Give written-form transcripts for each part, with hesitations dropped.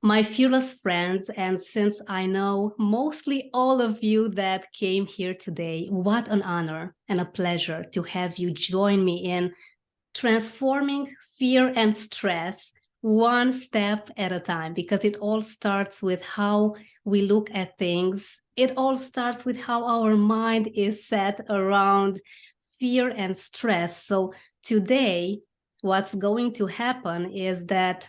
My fearless friends, and since I know mostly all of you that came here today, what an honor and a pleasure to have you join me in transforming fear and stress one step at a time, because it all starts with how we look at things. It all starts with how our mind is set around fear and stress. So today, what's going to happen is that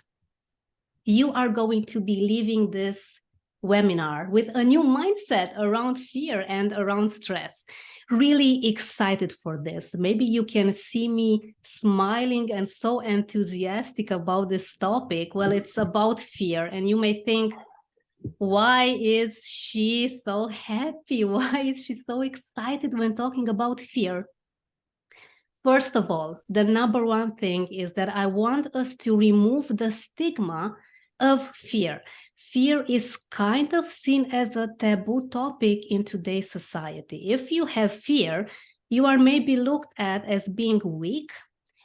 you are going to be leaving this webinar with a new mindset around fear and around stress. Really excited for this. Maybe you can see me smiling and so enthusiastic about this topic. Well, it's about fear, and you may think, why is she so happy? Why is she so excited when talking about fear? First of all, the number one thing is that I want us to remove the stigma of fear. Fear is kind of seen as a taboo topic in today's society. If you have fear, you are maybe looked at as being weak,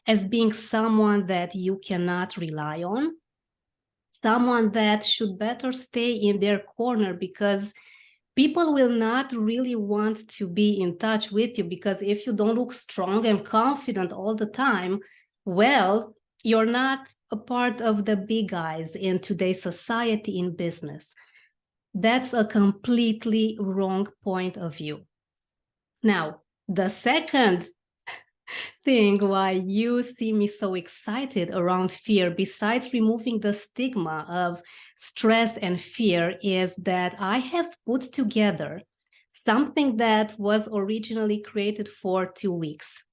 as being someone that you cannot rely on, someone that should better stay in their corner, because people will not really want to be in touch with you, because if you don't look strong and confident all the time, well, you're not a part of the big guys in today's society in business. That's a completely wrong point of view. Now, the second thing why you see me so excited around fear, besides removing the stigma of stress and fear, is that I have put together something that was originally created for 2 weeks.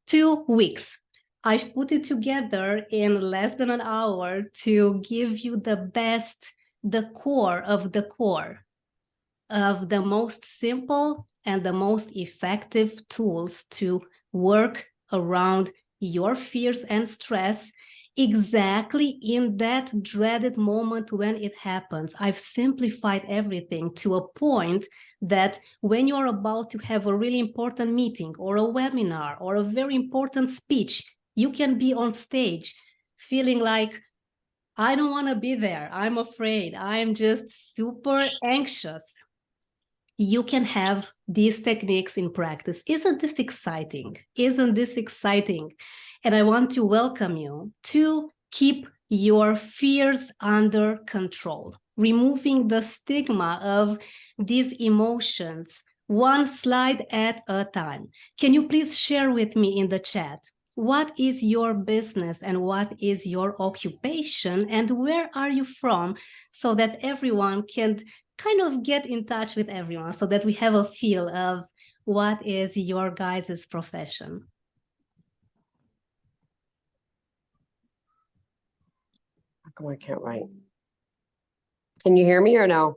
2 weeks. I've put it together in less than an hour to give you the best, the core of the most simple and the most effective tools to work around your fears and stress exactly in that dreaded moment when it happens. I've simplified everything to a point that when you're about to have a really important meeting or a webinar or a very important speech, you can be on stage feeling like, I don't want to be there. I'm afraid. I'm just super anxious. You can have these techniques in practice. Isn't this exciting? Isn't this exciting? And I want to welcome you to keep your fears under control, removing the stigma of these emotions one slide at a time. Can you please share with me in the chat, what is your business and what is your occupation and where are you from, so that everyone can kind of get in touch with everyone, so that we have a feel of what is your guys' profession. How come I can't write? Can you hear me or no?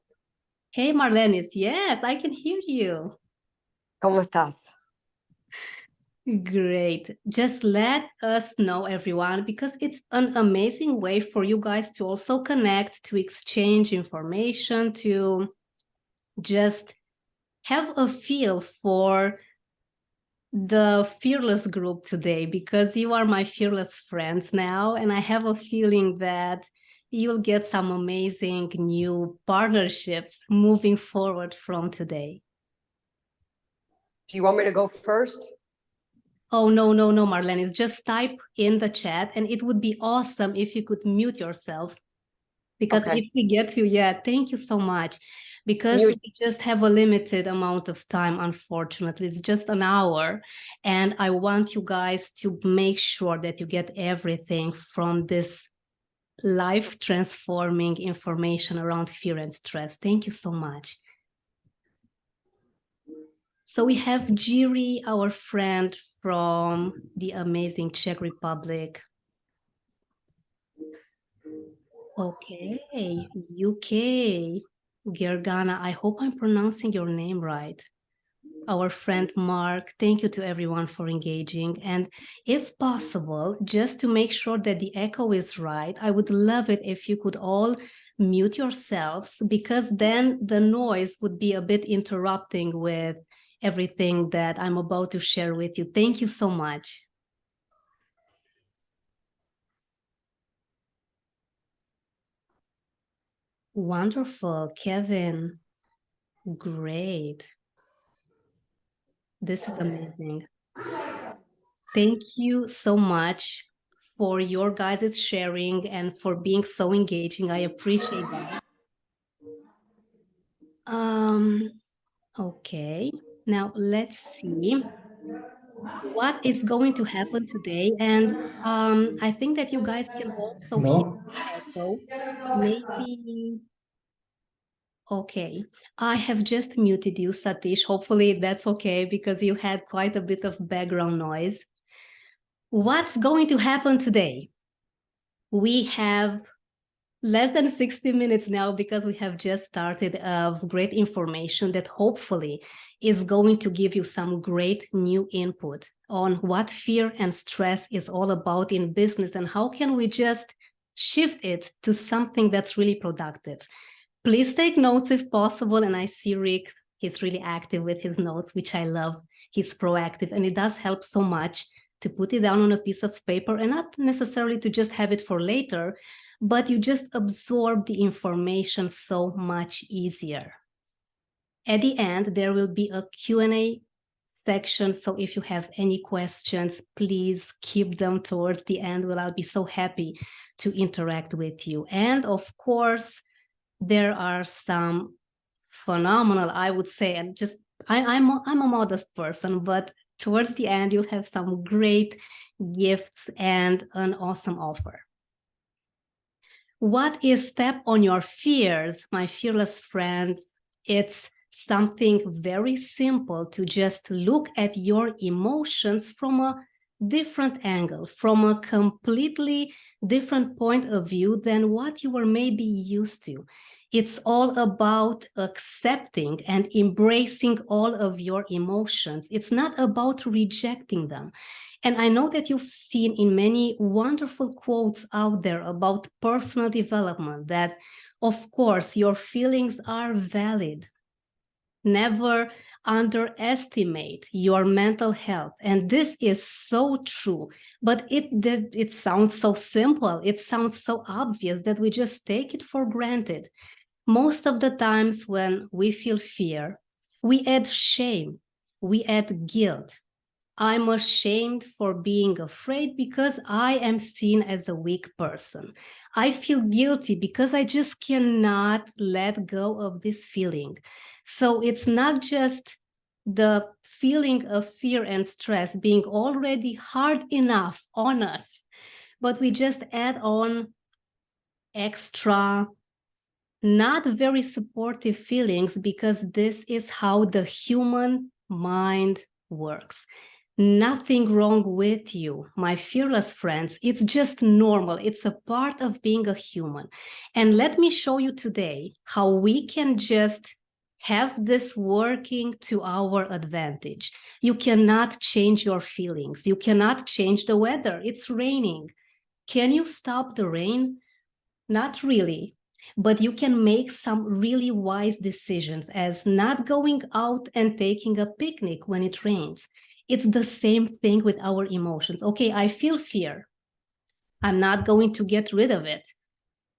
Hey, Marlenis, yes, I can hear you. ¿Cómo estás? Great. Just let us know, everyone, because it's an amazing way for you guys to also connect, to exchange information, to just have a feel for the fearless group today, because you are my fearless friends now, and I have a feeling that you'll get some amazing new partnerships moving forward from today. Do you want me to go first? Oh, no, Marlenis, just type in the chat, and it would be awesome if you could mute yourself, because if we get to, thank you so much, because we just have a limited amount of time, unfortunately. It's just an hour, and I want you guys to make sure that you get everything from this life-transforming information around fear and stress. Thank you so much. So we have Jiri, our friend from the amazing Czech Republic. Okay, UK, Gergana, I hope I'm pronouncing your name right. Our friend Mark, thank you to everyone for engaging. And if possible, just to make sure that the echo is right, I would love it if you could all mute yourselves, because then the noise would be a bit interrupting with everything that I'm about to share with you. Thank you so much. Wonderful, Kevin. Great. This is amazing. Thank you so much for your guys' sharing and for being so engaging. I appreciate that. Okay, now let's see what is going to happen today. And I think that you guys can also hear No. the echo. Maybe, okay. I have just muted you, Satish. Hopefully that's okay because you had quite a bit of background noise. What's going to happen today? We have less than 60 minutes now because we have just started of great information that hopefully is going to give you some great new input on what fear and stress is all about in business and how can we just shift it to something that's really productive. Please take notes if possible. And I see Rick, he's really active with his notes, which I love. He's proactive and it does help so much to put it down on a piece of paper and not necessarily to just have it for later, but you just absorb the information so much easier. At the end, there will be a Q&A section. So if you have any questions, please keep them towards the end. Well, I'll be so happy to interact with you. And of course, there are some phenomenal, I would say, and just I'm a modest person, but towards the end, you'll have some great gifts and an awesome offer. What is Step on Your Fears, my fearless friends? It's something very simple to just look at your emotions from a different angle, from a completely different point of view than what you were maybe used to. It's all about accepting and embracing all of your emotions. It's not about rejecting them. And I know that you've seen in many wonderful quotes out there about personal development that, of course, your feelings are valid. Never underestimate your mental health. And this is so true, but it sounds so simple. It sounds so obvious that we just take it for granted. Most of the times when we feel fear, we add shame, we add guilt. I'm ashamed for being afraid because I am seen as a weak person. I feel guilty because I just cannot let go of this feeling. So it's not just the feeling of fear and stress being already hard enough on us, but we just add on extra, not very supportive feelings because this is how the human mind works. Nothing wrong with you, my fearless friends. It's just normal. It's a part of being a human. And let me show you today how we can just have this working to our advantage. You cannot change your feelings. You cannot change the weather. It's raining. Can you stop the rain? Not really. But you can make some really wise decisions as not going out and taking a picnic when it rains. It's the same thing with our emotions. Okay, I feel fear. I'm not going to get rid of it,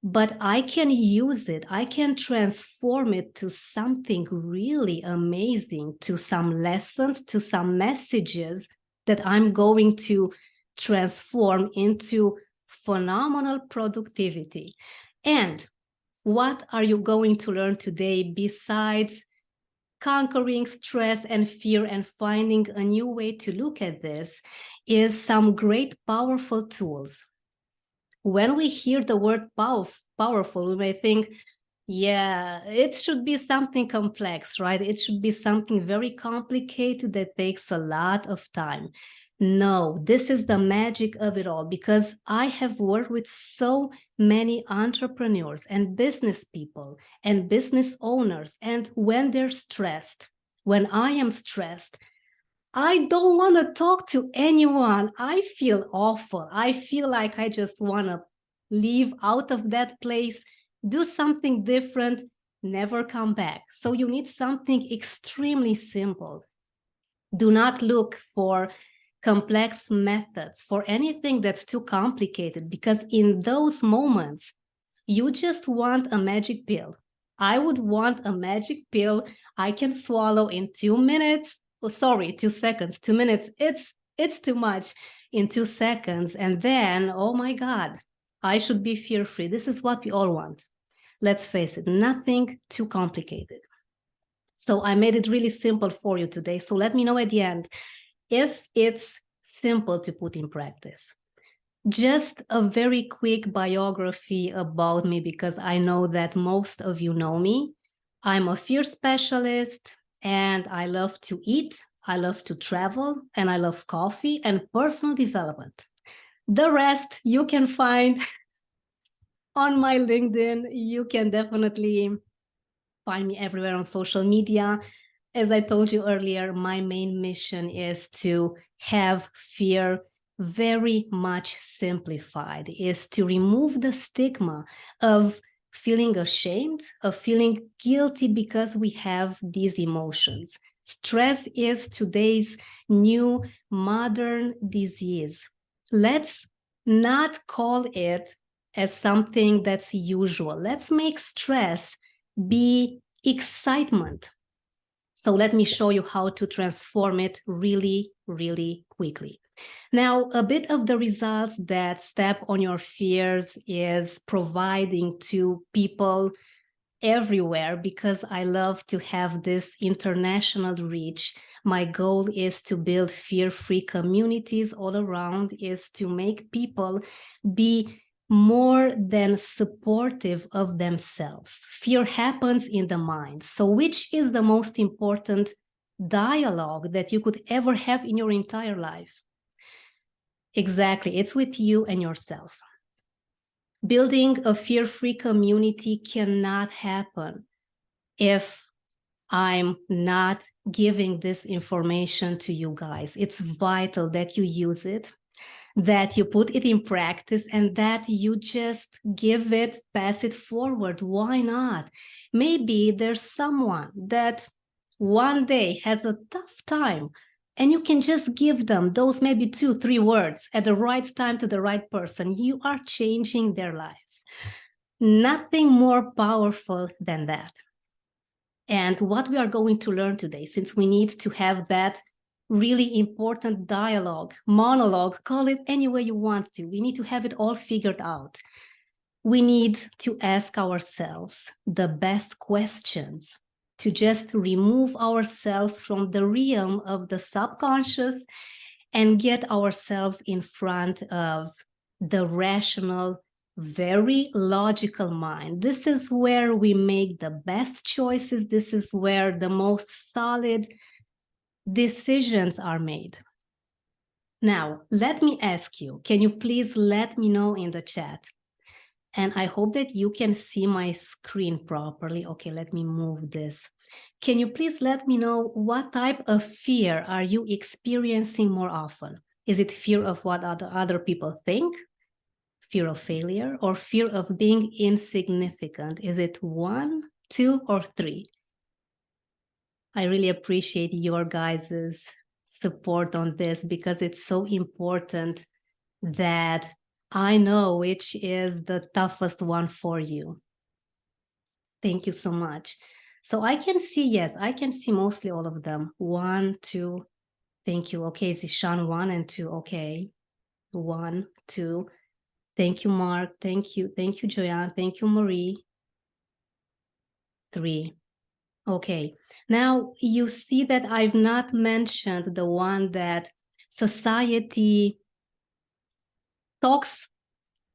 but I can use it. I can transform it to something really amazing, to some lessons, to some messages that I'm going to transform into phenomenal productivity. And what are you going to learn today besides conquering stress and fear and finding a new way to look at this is some great powerful tools. When we hear the word powerful, we may think, yeah, it should be something complex, right? It should be something very complicated that takes a lot of time. No, this is the magic of it all because I have worked with so many entrepreneurs and business people and business owners. And when they're stressed, when I am stressed, I don't want to talk to anyone. I feel awful. I feel like I just want to leave out of that place, do something different, never come back. So you need something extremely simple. Do not look for complex methods, for anything that's too complicated, because in those moments, You just want a magic pill. I would want a magic pill I can swallow in 2 minutes. Oh, sorry, 2 seconds. 2 minutes. It's too much in 2 seconds. And then, oh my God, I should be fear-free. This is what we all want. Let's face it, nothing too complicated. So I made it really simple for you today. So let me know at the end if it's simple to put in practice. Just a very quick biography about me, because I know that most of you know me. I'm a fear specialist and I love to eat, I love to travel, and I love coffee and personal development. The rest you can find on my LinkedIn. You can definitely find me everywhere on social media. As I told you earlier, my main mission is to have fear very much simplified, is to remove the stigma of feeling ashamed, of feeling guilty because we have these emotions. Stress is today's new modern disease. Let's not call it as something that's usual. Let's make stress be excitement. So let me show you how to transform it really, really quickly. Now, a bit of the results that Step on Your Fears is providing to people everywhere, because I love to have this international reach. My goal is to build fear-free communities all around, is to make people be more than supportive of themselves. Fear happens in the mind. So which is the most important dialogue that you could ever have in your entire life? Exactly, it's with you and yourself. Building a fear-free community cannot happen if I'm not giving this information to you guys. It's vital that you use it, that you put it in practice, and that you just give it, pass it forward. Why not? Maybe there's someone that one day has a tough time, and you can just give them those maybe 2-3 words at the right time to the right person. You are changing their lives. Nothing more powerful than that. And what we are going to learn today, since we need to have that really important dialogue, monologue, call it any way you want to, we need to have it all figured out. We need to ask ourselves the best questions, to just remove ourselves from the realm of the subconscious and get ourselves in front of the rational, very logical mind. This is where we make the best choices. This is where the most solid decisions are made. Now, let me ask you, can you please let me know in the chat? And I hope that you can see my screen properly. Okay, let me move this. Can you please let me know what type of fear are you experiencing more often? Is it fear of what other people think? Fear of failure, or fear of being insignificant? Is it 1, 2, or 3? I really appreciate your guys' support on this, because it's so important that I know which is the toughest one for you. Thank you so much. So I can see, yes, I can see mostly all of them. 1, 2, thank you. Okay, Zishan, 1 and 2, okay. 1, 2, thank you, Mark. Thank you, Joanne. Thank you, Marie. 3. Okay, now you see that I've not mentioned the one that society talks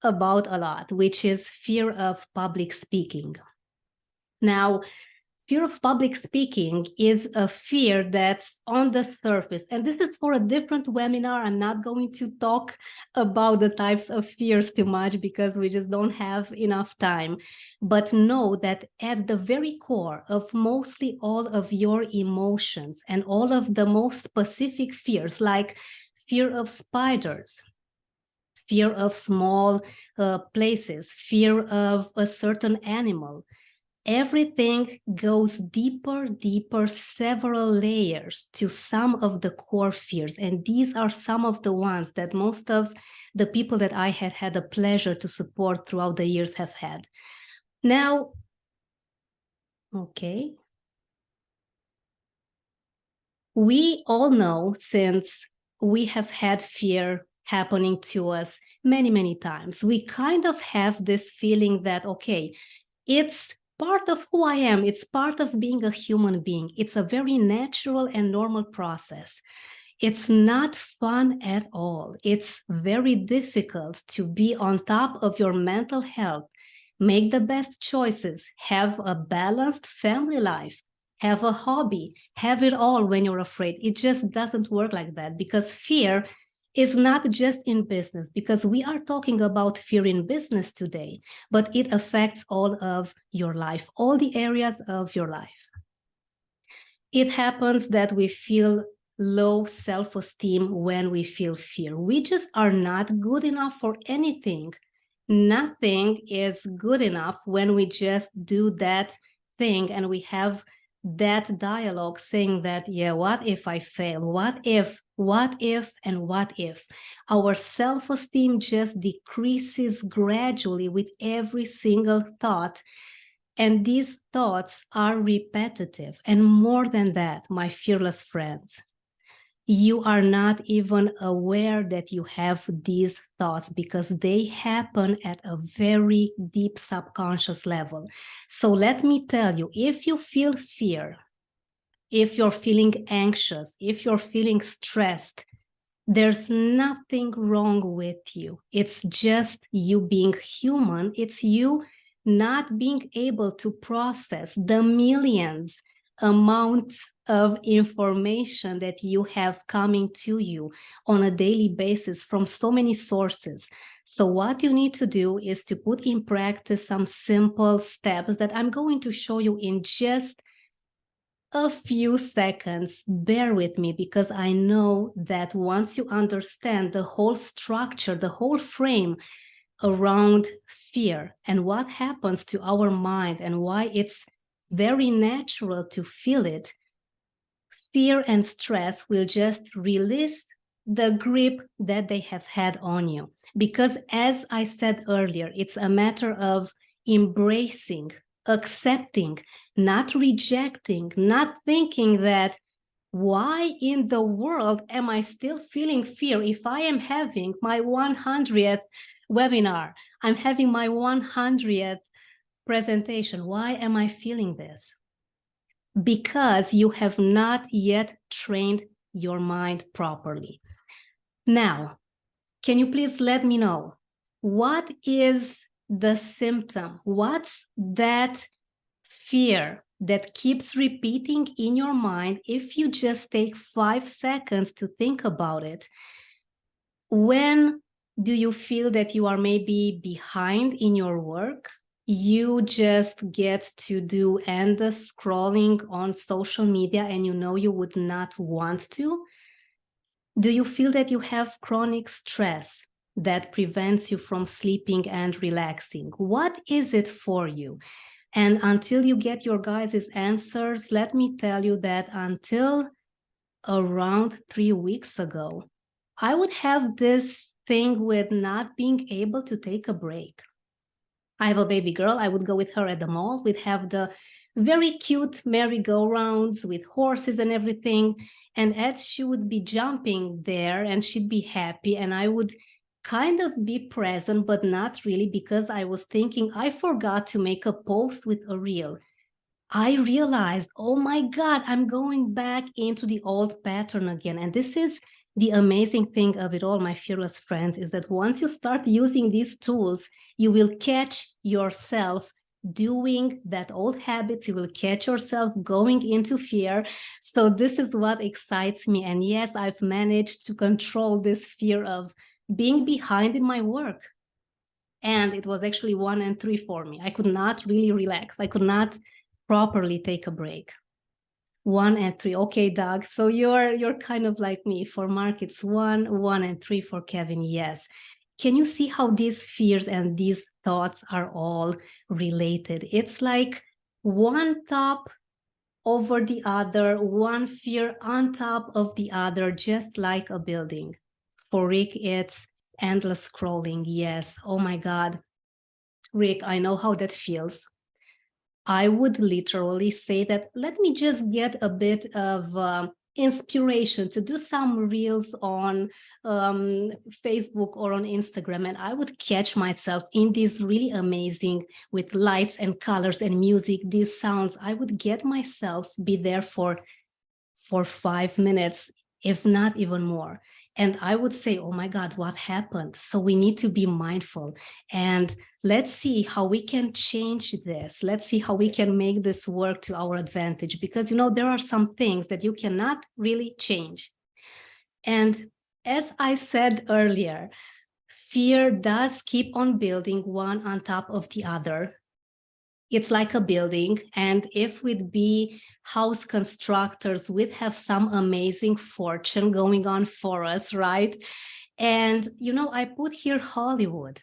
about a lot, which is fear of public speaking. Now, fear of public speaking is a fear that's on the surface. And this is for a different webinar. I'm not going to talk about the types of fears too much, because we just don't have enough time. But know that at the very core of mostly all of your emotions and all of the most specific fears, like fear of spiders, fear of small places, fear of a certain animal, everything goes deeper, several layers to some of the core fears. And these are some of the ones that most of the people that I had the pleasure to support throughout the years have had. Now, okay. We all know, since we have had fear happening to us many, many times, we kind of have this feeling that, okay, it's part of who I am. It's part of being a human being. It's a very natural and normal process. It's not fun at all. It's very difficult to be on top of your mental health, make the best choices, have a balanced family life, have a hobby, have it all when you're afraid. It just doesn't work like that, because fear is not just in business, because we are talking about fear in business today, but it affects all of your life, all the areas of your life. It happens that we feel low self-esteem when we feel fear. We just are not good enough for anything. Nothing is good enough when we just do that thing and we have that dialogue saying that, yeah, what if I fail? What if, and what if? Our self-esteem just decreases gradually with every single thought. And these thoughts are repetitive. And more than that, my fearless friends, you are not even aware that you have these thoughts, because they happen at a very deep subconscious level. So let me tell you, if you feel fear, if you're feeling anxious, if you're feeling stressed, there's nothing wrong with you. It's just you being human. It's you not being able to process the millions amounts of information that you have coming to you on a daily basis from so many sources. So what you need to do is to put in practice some simple steps that I'm going to show you in just a few seconds. Bear with me, because I know that once you understand the whole structure, the whole frame around fear and what happens to our mind and why it's very natural to feel it, fear and stress will just release the grip that they have had on you. Because as I said earlier, it's a matter of embracing, accepting, not rejecting, not thinking that, why in the world am I still feeling fear if I am having my 100th webinar? I'm having my 100th presentation. Why am I feeling this? Because you have not yet trained your mind properly. Now, can you please let me know, what is the symptom? What's that fear that keeps repeating in your mind if you just take 5 seconds to think about it? When do you feel that you are maybe behind in your work? You just get to do endless scrolling on social media and you know you would not want to? Do you feel that you have chronic stress that prevents you from sleeping and relaxing? What is it for you? And until you get your guys' answers, let me tell you that until around 3 weeks ago, I would have this thing with not being able to take a break. I have a baby girl. I would go with her at the mall. We'd have the very cute merry-go-rounds with horses and everything. And as she would be jumping there and she'd be happy, and I would kind of be present, but not really, because I was thinking I forgot to make a post with a reel. I realized, oh my God, I'm going back into the old pattern again. And this is the amazing thing of it all, my fearless friends, is that once you start using these tools, you will catch yourself doing that old habits. You will catch yourself going into fear. So this is what excites me. And yes, I've managed to control this fear of being behind in my work. And it was actually 1 and 3 for me. I could not really relax. I could not properly take a break. 1 and 3. Okay, Doug. So you're kind of like me. For Mark, it's 1, 1 and 3 for Kevin. Yes. Can you see how these fears and these thoughts are all related? It's like one top over the other, one fear on top of the other, just like a building. For Rick, it's endless scrolling. Yes. Oh my God. Rick, I know how that feels. I would literally say that let me just get a bit of inspiration to do some reels on Facebook or on Instagram, and I would catch myself in these really amazing, with lights and colors and music, these sounds. I would get myself be there for 5 minutes, if not even more. And I would say, oh my God, what happened? So we need to be mindful, and let's see how we can change this. Let's see how we can make this work to our advantage, because, you know, there are some things that you cannot really change. And as I said earlier, fear does keep on building one on top of the other. It's like a building, and if we'd be house constructors, we'd have some amazing fortune going on for us, right? And, you know, I put here Hollywood.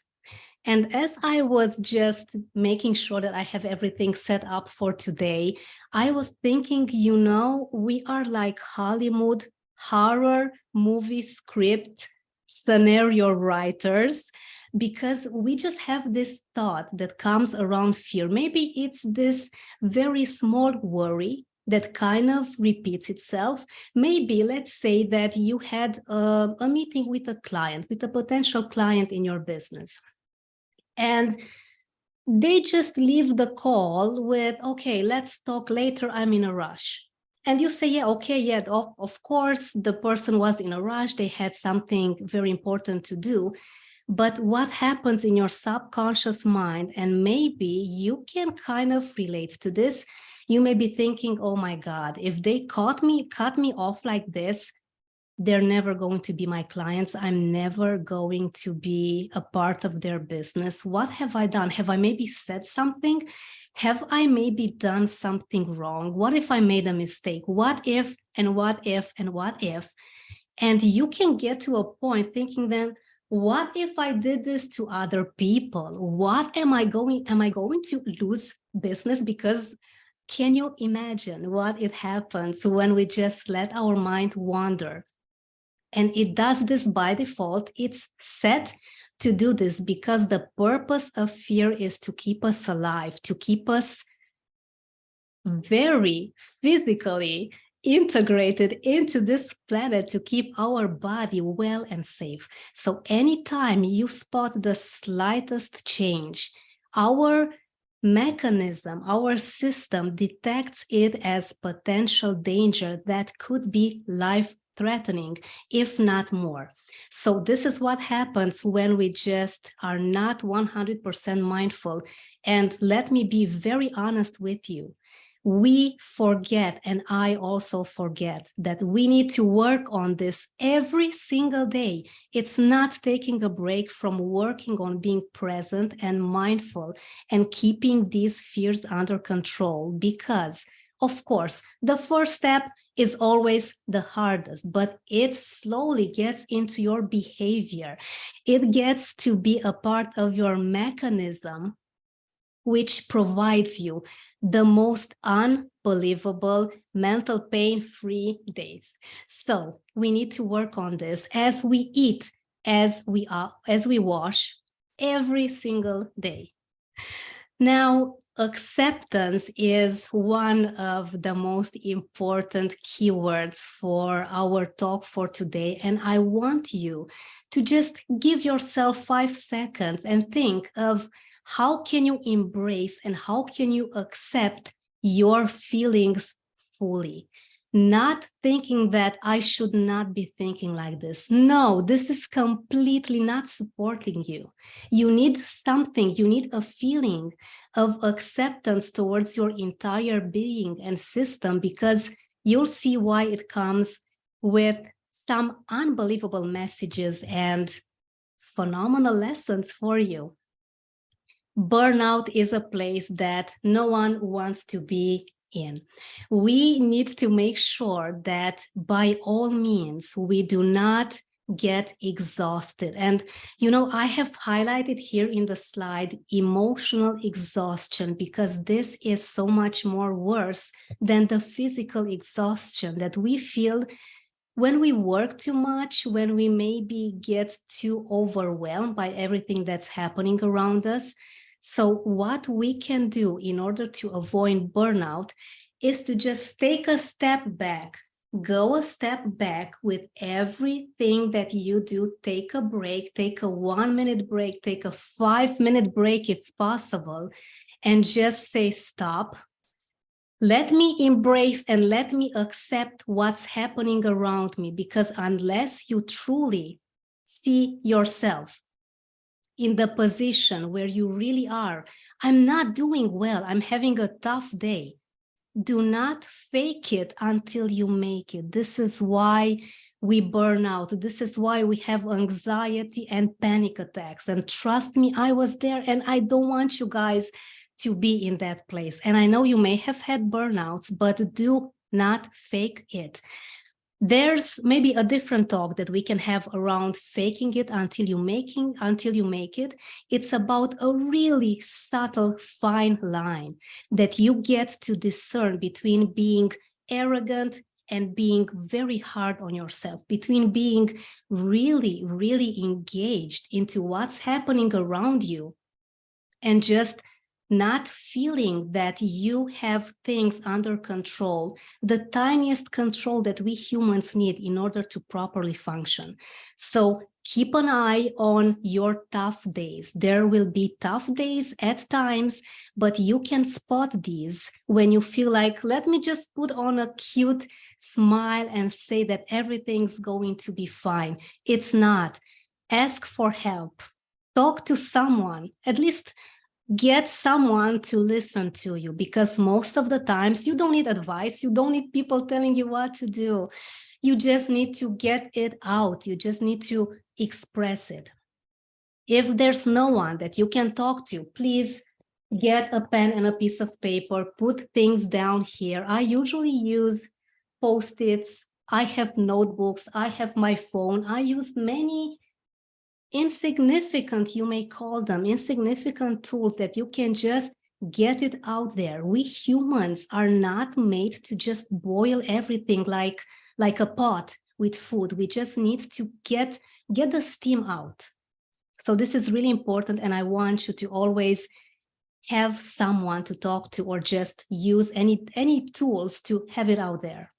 And as I was just making sure that I have everything set up for today, I was thinking, you know, we are like Hollywood horror movie script scenario writers, because we just have this thought that comes around fear. Maybe it's this very small worry that kind of repeats itself. Maybe let's say that you had a meeting with a client, with a potential client in your business, and they just leave the call with, okay, let's talk later, I'm in a rush. And you say, yeah, okay, yeah, of course, the person was in a rush, they had something very important to do. But what happens in your subconscious mind, and maybe you can kind of relate to this, you may be thinking, oh my God, if they cut me off like this, they're never going to be my clients. I'm never going to be a part of their business. What have I done? Have I maybe said something? Have I maybe done something wrong? What if I made a mistake? What if, and what if, and what if? And you can get to a point thinking then, what if I did this to other people? What am I going to lose business? Because can you imagine what it happens when we just let our mind wander? And it does this by default. It's set to do this because the purpose of fear is to keep us alive, to keep us very physically integrated into this planet, to keep our body well and safe. So anytime you spot the slightest change, our mechanism, our system detects it as potential danger that could be life-threatening, if not more. So this is what happens when we just are not 100% mindful. And let me be very honest with you. We forget, and I also forget, that we need to work on this every single day. It's not taking a break from working on being present and mindful and keeping these fears under control, because, of course, the first step is always the hardest, but it slowly gets into your behavior. It gets to be a part of your mechanism, which provides you the most unbelievable mental pain-free days. So we need to work on this as we eat, as we wash every single day. Now, acceptance is one of the most important keywords for our talk for today. And I want you to just give yourself 5 seconds and think of how can you embrace and how can you accept your feelings fully? Not thinking that I should not be thinking like this. No, this is completely not supporting you. You need something, you need a feeling of acceptance towards your entire being and system, because you'll see why it comes with some unbelievable messages and phenomenal lessons for you. Burnout is a place that no one wants to be in. We need to make sure that by all means, we do not get exhausted. And, you know, I have highlighted here in the slide emotional exhaustion, because this is so much more worse than the physical exhaustion that we feel when we work too much, when we maybe get too overwhelmed by everything that's happening around us. So what we can do in order to avoid burnout is to just take a step back. Go a step back with everything that you do. Take a break, take a 1-minute break, take a 5-minute break if possible, and just say stop. Let me embrace and let me accept what's happening around me, because unless you truly see yourself in the position where you really are, I'm not doing well, I'm having a tough day. Do not fake it until you make it. This is why we burn out. This is why we have anxiety and panic attacks. And trust me, I was there, and I don't want you guys to be in that place. And I know you may have had burnouts, but do not fake it. There's maybe a different talk that we can have around faking it until you make it. It's about a really subtle, fine line that you get to discern between being arrogant and being very hard on yourself, between being really, really engaged into what's happening around you and just not feeling that you have things under control, the tiniest control that we humans need in order to properly function. So keep an eye on your tough days. There will be tough days at times, but you can spot these when you feel like, let me just put on a cute smile and say that everything's going to be fine. It's not. Ask for help. Talk to someone, at least get someone to listen to you, because most of the times you don't need advice. You don't need people telling you what to do. You just need to get it out. You just need to express it. If there's no one that you can talk to, please get a pen and a piece of paper, put things down here. I usually use Post-its. I have notebooks. I have my phone. I use many insignificant, you may call them, insignificant tools that you can just get it out there. We humans are not made to just boil everything like a pot with food. We just need to get the steam out. So this is really important, and I want you to always have someone to talk to, or just use any tools to have it out there.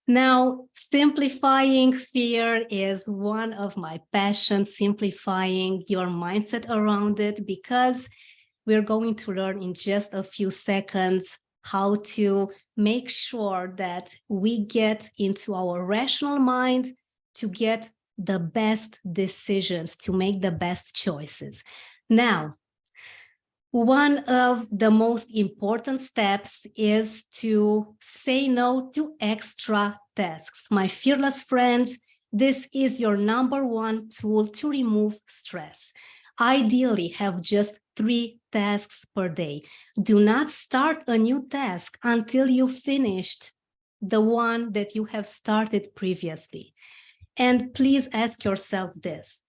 Now, simplifying fear is one of my passions, simplifying your mindset around it, because we're going to learn in just a few seconds how to make sure that we get into our rational mind to get the best decisions, to make the best choices. Now, one of the most important steps is to say no to extra tasks. My fearless friends, this is your #1 tool to remove stress. Ideally, have just 3 tasks per day. Do not start a new task until you finished the one that you have started previously. And please ask yourself this: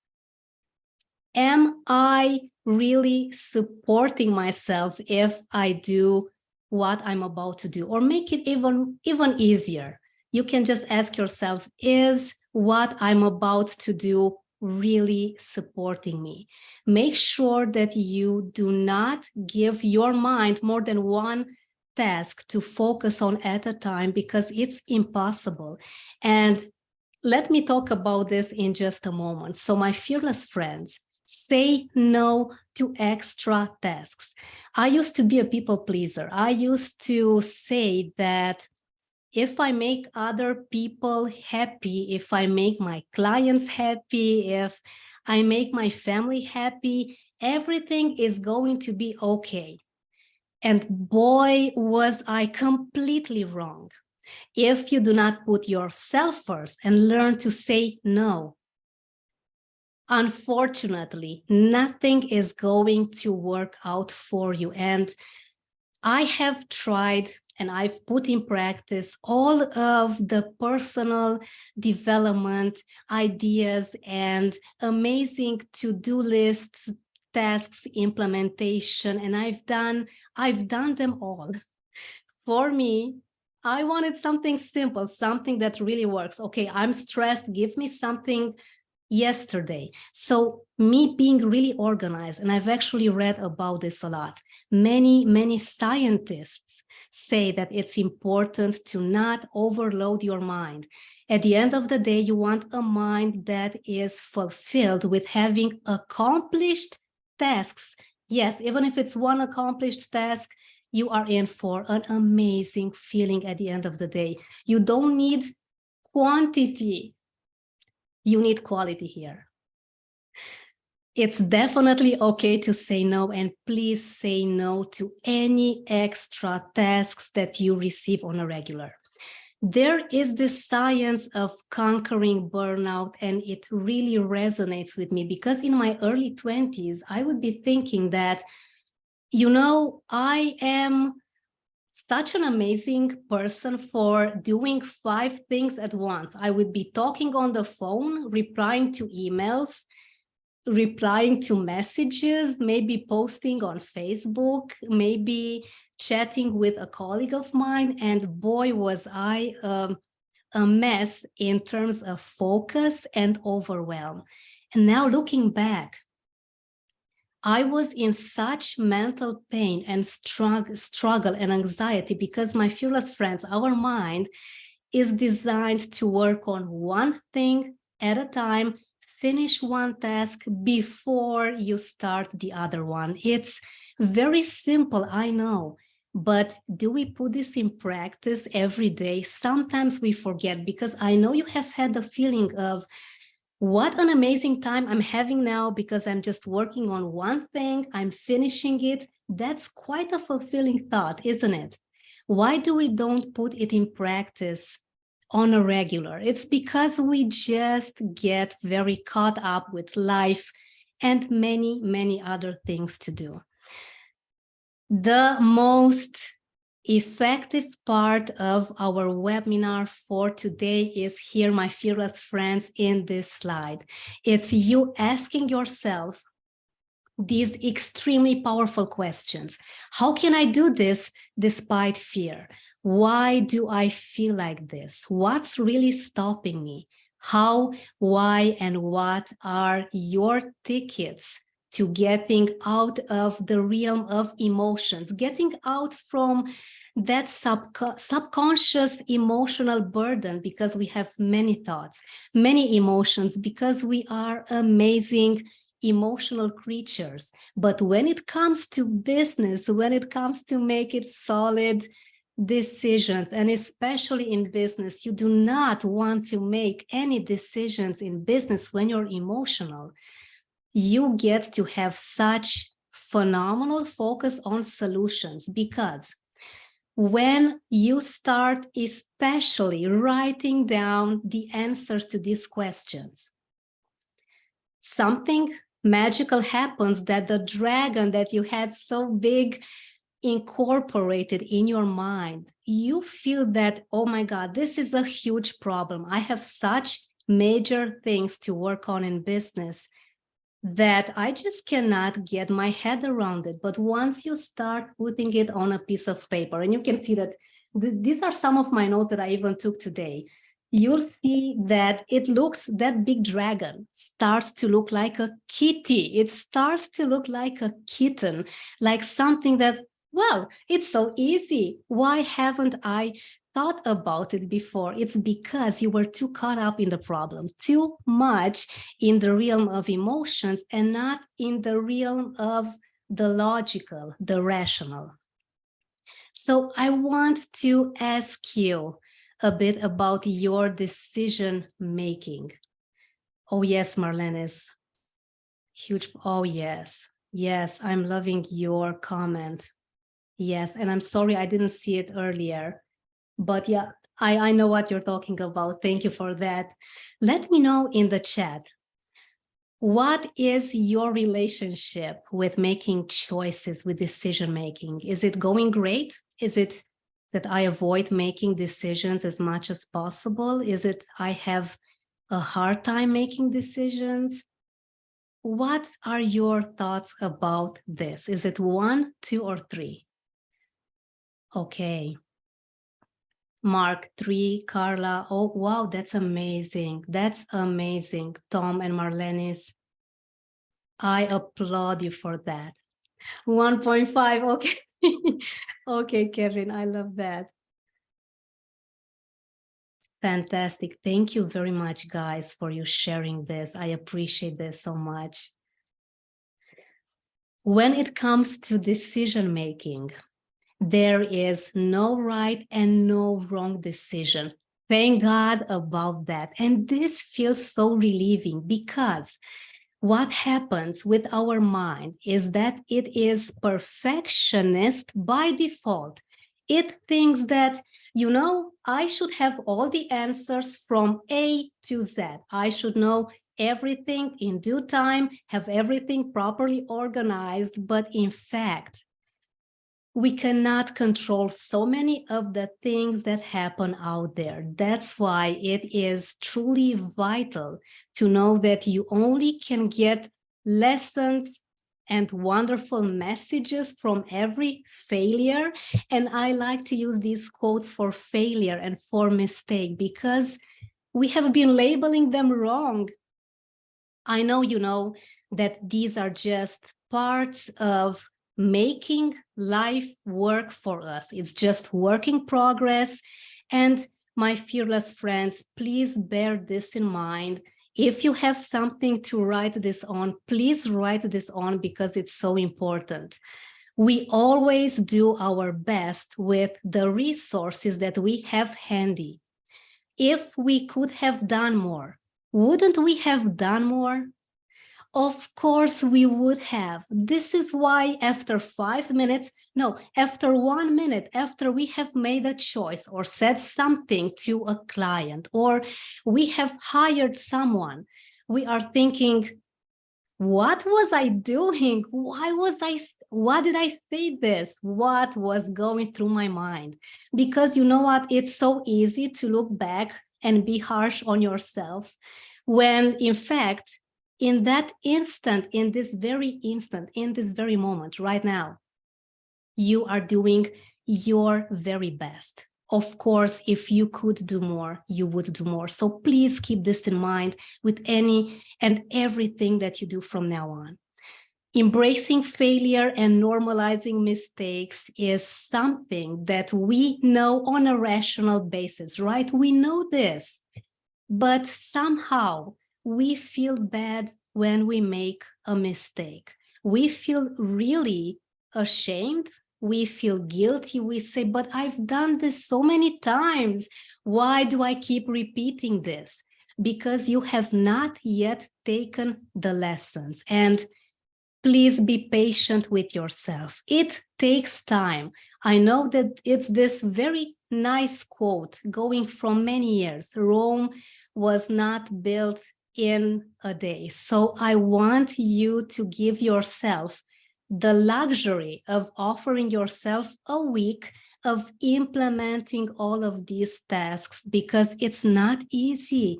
am I really supporting myself if I do what I'm about to do? Or make it even easier. You can just ask yourself, is what I'm about to do really supporting me? Make sure that you do not give your mind more than one task to focus on at a time, because it's impossible. And let me talk about this in just a moment. So my fearless friends, say no to extra tasks. I used to be a people pleaser. I used to say that if I make other people happy, if I make my clients happy, if I make my family happy, everything is going to be okay. And boy, was I completely wrong. If you do not put yourself first and learn to say no, unfortunately, nothing is going to work out for you. And I have tried and I've put in practice all of the personal development ideas and amazing to-do lists, tasks, implementation, and I've done them all. For me, I wanted something simple, something that really works. Okay, I'm stressed, give me something yesterday. So me being really organized, and I've actually read about this a lot. Many scientists say that it's important to not overload your mind. At the end of the day, you want a mind that is fulfilled with having accomplished tasks. Yes, even if it's one accomplished task, you are in for an amazing feeling at the end of the day. You don't need quantity. You need quality here. It's definitely okay to say no, and please say no to any extra tasks that you receive on a regular. There is this science of conquering burnout, and it really resonates with me because in my early 20s, I would be thinking that, I am such an amazing person for doing 5 things at once. I would be talking on the phone, replying to emails, replying to messages, maybe posting on Facebook, maybe chatting with a colleague of mine. And boy, was I a mess in terms of focus and overwhelm. And now looking back, I was in such mental pain and struggle and anxiety because my fearless friends, our mind is designed to work on one thing at a time, finish one task before you start the other one. It's very simple, I know, but do we put this in practice every day? Sometimes we forget, because I know you have had the feeling of, what an amazing time I'm having now because I'm just working on one thing, I'm finishing it. That's quite a fulfilling thought, isn't it? Why do we don't put it in practice on a regular? It's because we just get very caught up with life and many other things to do. The most effective part of our webinar for today is here, my fearless friends, in this slide. It's you asking yourself these extremely powerful questions. How can I do this despite fear? Why do I feel like this? What's really stopping me? How, why, and what are your tickets to getting out of the realm of emotions, getting out from that subconscious emotional burden, because we have many thoughts, many emotions, because we are amazing emotional creatures. But when it comes to business, when it comes to make it solid decisions, and especially in business, you do not want to make any decisions in business when you're emotional. You get to have such phenomenal focus on solutions, because when you start especially writing down the answers to these questions, something magical happens, that the dragon that you had so big incorporated in your mind, you feel that, oh my God, this is a huge problem. I have such major things to work on in business that I just cannot get my head around it. But once you start putting it on a piece of paper, and you can see that these are some of my notes that I even took today, you'll see that it looks, that big dragon starts to look like a kitty. It starts to look like a kitten, like something that, well, it's so easy. Why haven't I thought about it before? It's because you were too caught up in the problem, too much in the realm of emotions and not in the realm of the logical, the rational. So I want to ask you a bit about your decision making. Oh yes, Marlene is huge. Oh yes, yes, I'm loving your comment. Yes, and I'm sorry I didn't see it earlier, but yeah, I know what you're talking about. Thank you for that. Let me know in the chat, What is your relationship with making choices, with decision making? Is it going great? Is it that I avoid making decisions as much as possible? Is it I have a hard time making decisions? What are your thoughts about this? Is it 1, 2, or 3? Okay. Mark, 3, Carla. Oh, wow, that's amazing. That's amazing. Tom and Marlenis, I applaud you for that. 1.5, okay. Okay, Kevin, I love that. Fantastic. Thank you very much, guys, for you sharing this. I appreciate this so much. When it comes to decision making, there is no right and no wrong decision. Thank God about that. And this feels so relieving because what happens with our mind is that it is perfectionist by default. It thinks that, you know, I should have all the answers from A to Z. I should know everything in due time, have everything properly organized. But in fact, we cannot control so many of the things that happen out there. That's why it is truly vital to know that you only can get lessons and wonderful messages from every failure. And I like to use these quotes for failure and for mistake because we have been labeling them wrong. I know you know that these are just parts of making life work for us. It's just work in progress. And my fearless friends, please bear this in mind. If you have something to write this on, please write this on because it's so important. We always do our best with the resources that we have handy. If we could have done more, wouldn't we have done more? Of course we would have. This is why after 5 minutes, no, after 1 minute, after we have made a choice or said something to a client, or we have hired someone, we are thinking, what was I doing? Why did I say this? What was going through my mind? Because you know what? It's so easy to look back and be harsh on yourself when in fact, in that instant, in this very moment, right now, you are doing your very best. Of course, if you could do more, you would do more. So please keep this in mind with any and everything that you do from now on. Embracing failure and normalizing mistakes is something that we know on a rational basis, right? We know this, but somehow we feel bad when we make a mistake. We feel really ashamed. We feel guilty. We say, but I've done this so many times. Why do I keep repeating this? Because you have not yet taken the lessons. And please be patient with yourself. It takes time. I know that it's this very nice quote going from many years. Rome was not built in a day. So I want you to give yourself the luxury of offering yourself a week of implementing all of these tasks because it's not easy.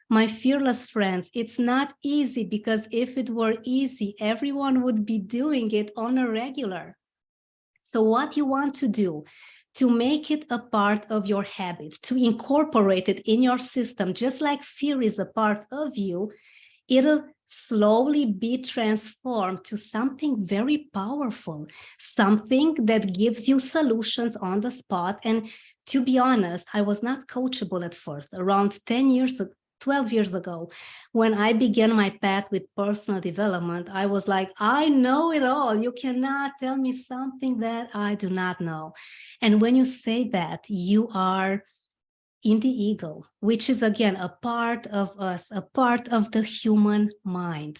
My fearless friends, it's not easy because if it were easy, everyone would be doing it on a regular. So what you want to do to make it a part of your habits, to incorporate it in your system, just like fear is a part of you, it'll slowly be transformed to something very powerful, something that gives you solutions on the spot. And to be honest, I was not coachable at first. Around 12 years ago, when I began my path with personal development, I was like, I know it all. You cannot tell me something that I do not know. And when you say that, you are in the ego, which is again a part of us, a part of the human mind.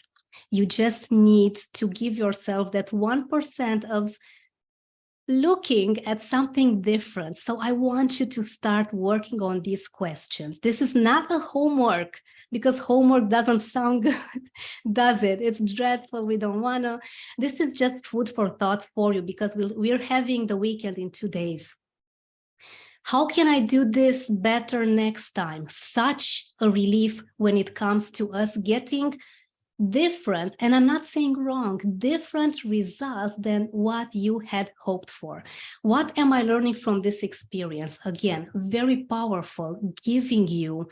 You just need to give yourself that 1% of looking at something different. So I want you to start working on these questions. This is not a homework, because homework doesn't sound good, does it? It's dreadful. We don't want to. This is just food for thought for you, because we're having the weekend in 2 days. How can I do this better next time? Such a relief when it comes to us getting different, and I'm not saying wrong, different results than what you had hoped for. What am I learning from this experience? Again, very powerful, giving you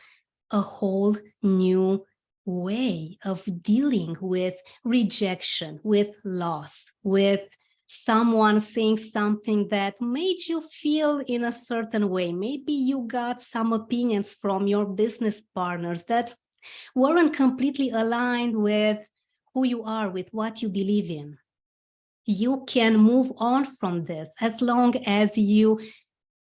a whole new way of dealing with rejection, with loss, with someone saying something that made you feel in a certain way. Maybe you got some opinions from your business partners that weren't completely aligned with who you are, with what you believe in. You can move on from this as long as you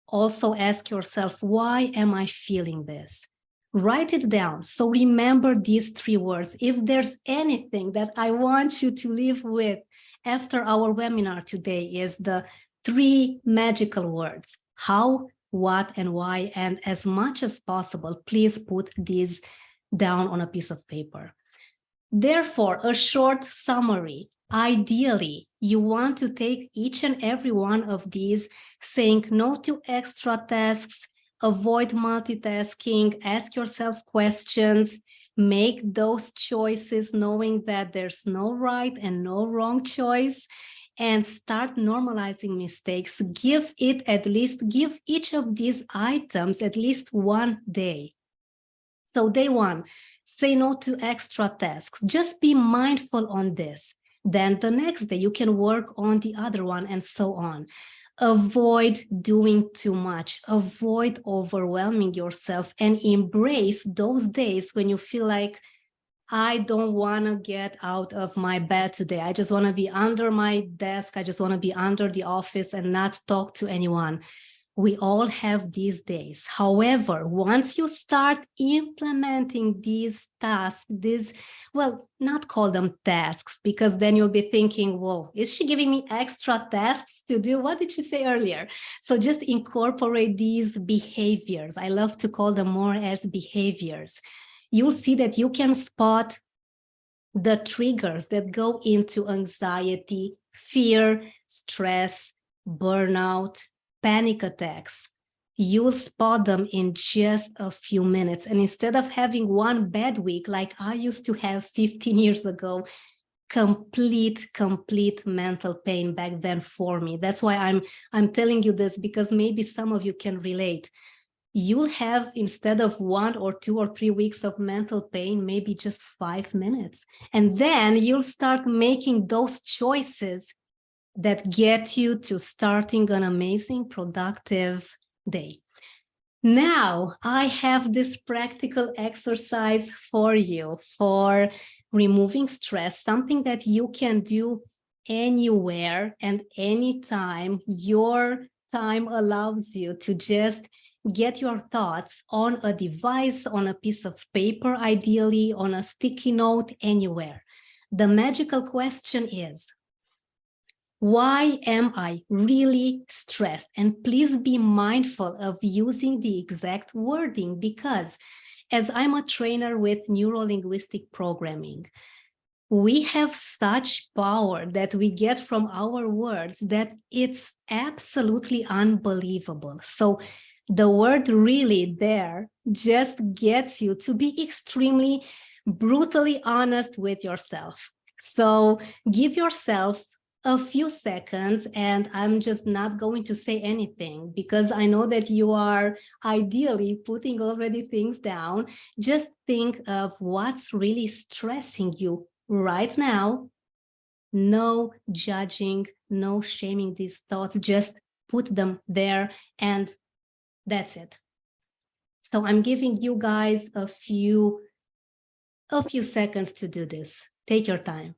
also ask yourself, why am I feeling this? Write it down. So remember these 3 words. If there's anything that I want you to leave with after our webinar today, is the 3 magical words: how, what, and why. And as much as possible, please put these down on a piece of paper. Therefore, a short summary. Ideally, you want to take each and every one of these, saying no to extra tasks, avoid multitasking, ask yourself questions, make those choices knowing that there's no right and no wrong choice, and start normalizing mistakes. Give each of these items at least 1 day. So day 1, say no to extra tasks. Just be mindful on this. Then the next day you can work on the other one, and so on. Avoid doing too much. Avoid overwhelming yourself, and embrace those days when you feel like, I don't want to get out of my bed today. I just want to be under my desk. I just want to be under the office and not talk to anyone. We all have these days. However, once you start implementing these tasks, not call them tasks, because then you'll be thinking, whoa, is she giving me extra tasks to do? What did she say earlier? So just incorporate these behaviors. I love to call them more as behaviors. You'll see that you can spot the triggers that go into anxiety, fear, stress, burnout, panic attacks. You'll spot them in just a few minutes. And instead of having one bad week like I used to have 15 years ago, complete mental pain back then for me. That's why I'm telling you this, because maybe some of you can relate. You'll have, instead of 1 or 2 or 3 weeks of mental pain, maybe just 5 minutes. And then you'll start making those choices that get you to starting an amazing, productive day. Now, I have this practical exercise for you for removing stress, something that you can do anywhere and anytime your time allows you to just get your thoughts on a device, on a piece of paper, ideally on a sticky note, anywhere. The magical question is, why am I really stressed? And please be mindful of using the exact wording, because as I'm a trainer with neuro-linguistic programming, we have such power that we get from our words that it's absolutely unbelievable. So the word really there just gets you to be extremely brutally honest with yourself. So give yourself a few seconds, and I'm just not going to say anything, because I know that you are ideally putting already things down. Just think of what's really stressing you right now. No judging, no shaming these thoughts, just put them there, and that's it. So I'm giving you guys a few seconds to do this. Take your time.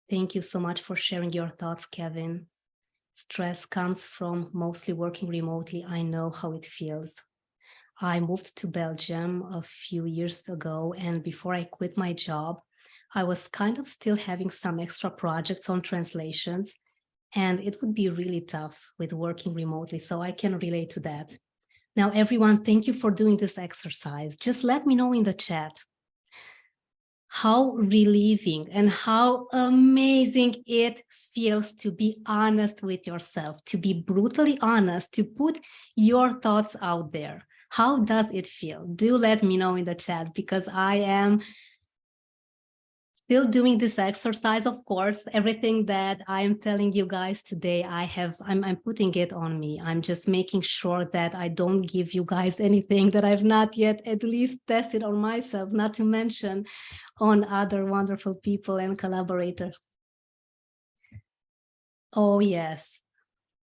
Thank you so much for sharing your thoughts, Kevin. Stress comes from mostly working remotely. I know how it feels. I moved to Belgium a few years ago, and before I quit my job, I was kind of still having some extra projects on translations, and it would be really tough with working remotely, so I can relate to that. Now, everyone, thank you for doing this exercise. Just let me know in the chat how relieving and how amazing it feels to be honest with yourself, to be brutally honest, to put your thoughts out there. How does it feel? Do let me know in the chat, because I am still doing this exercise. Of course, everything that I'm telling you guys today, I'm putting it on me. I'm just making sure that I don't give you guys anything that I've not yet at least tested on myself, not to mention on other wonderful people and collaborators. Oh yes,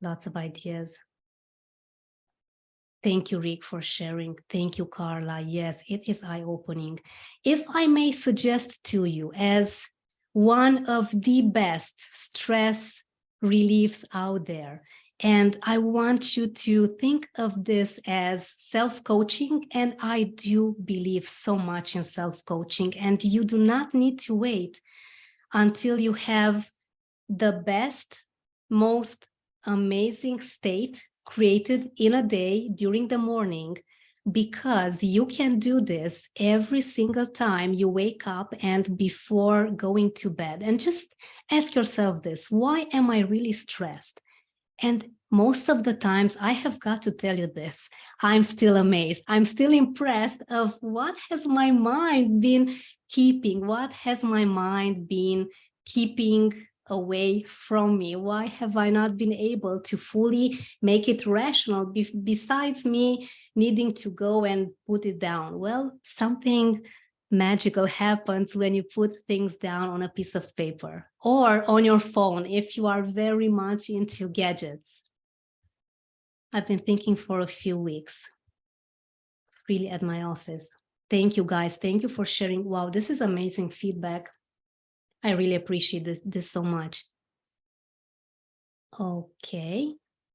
lots of ideas. Thank you, Rick, for sharing. Thank you, Carla. Yes, it is eye-opening. If I may suggest to you, as one of the best stress reliefs out there, and I want you to think of this as self-coaching, and I do believe so much in self-coaching, and you do not need to wait until you have the best, most amazing state created in a day during the morning, because you can do this every single time you wake up and before going to bed. And just ask yourself this: why am I really stressed? And most of the times, I have got to tell you this, I'm still amazed. I'm still impressed of what has my mind been keeping? What has my mind been keeping away from me? Why have I not been able to fully make it rational, besides me needing to go and put it down? Well, something magical happens when you put things down on a piece of paper or on your phone if you are very much into gadgets. I've been thinking for a few weeks, freely at my office. Thank you, guys. Thank you for sharing. Wow, this is amazing feedback. I really appreciate this so much. Okay,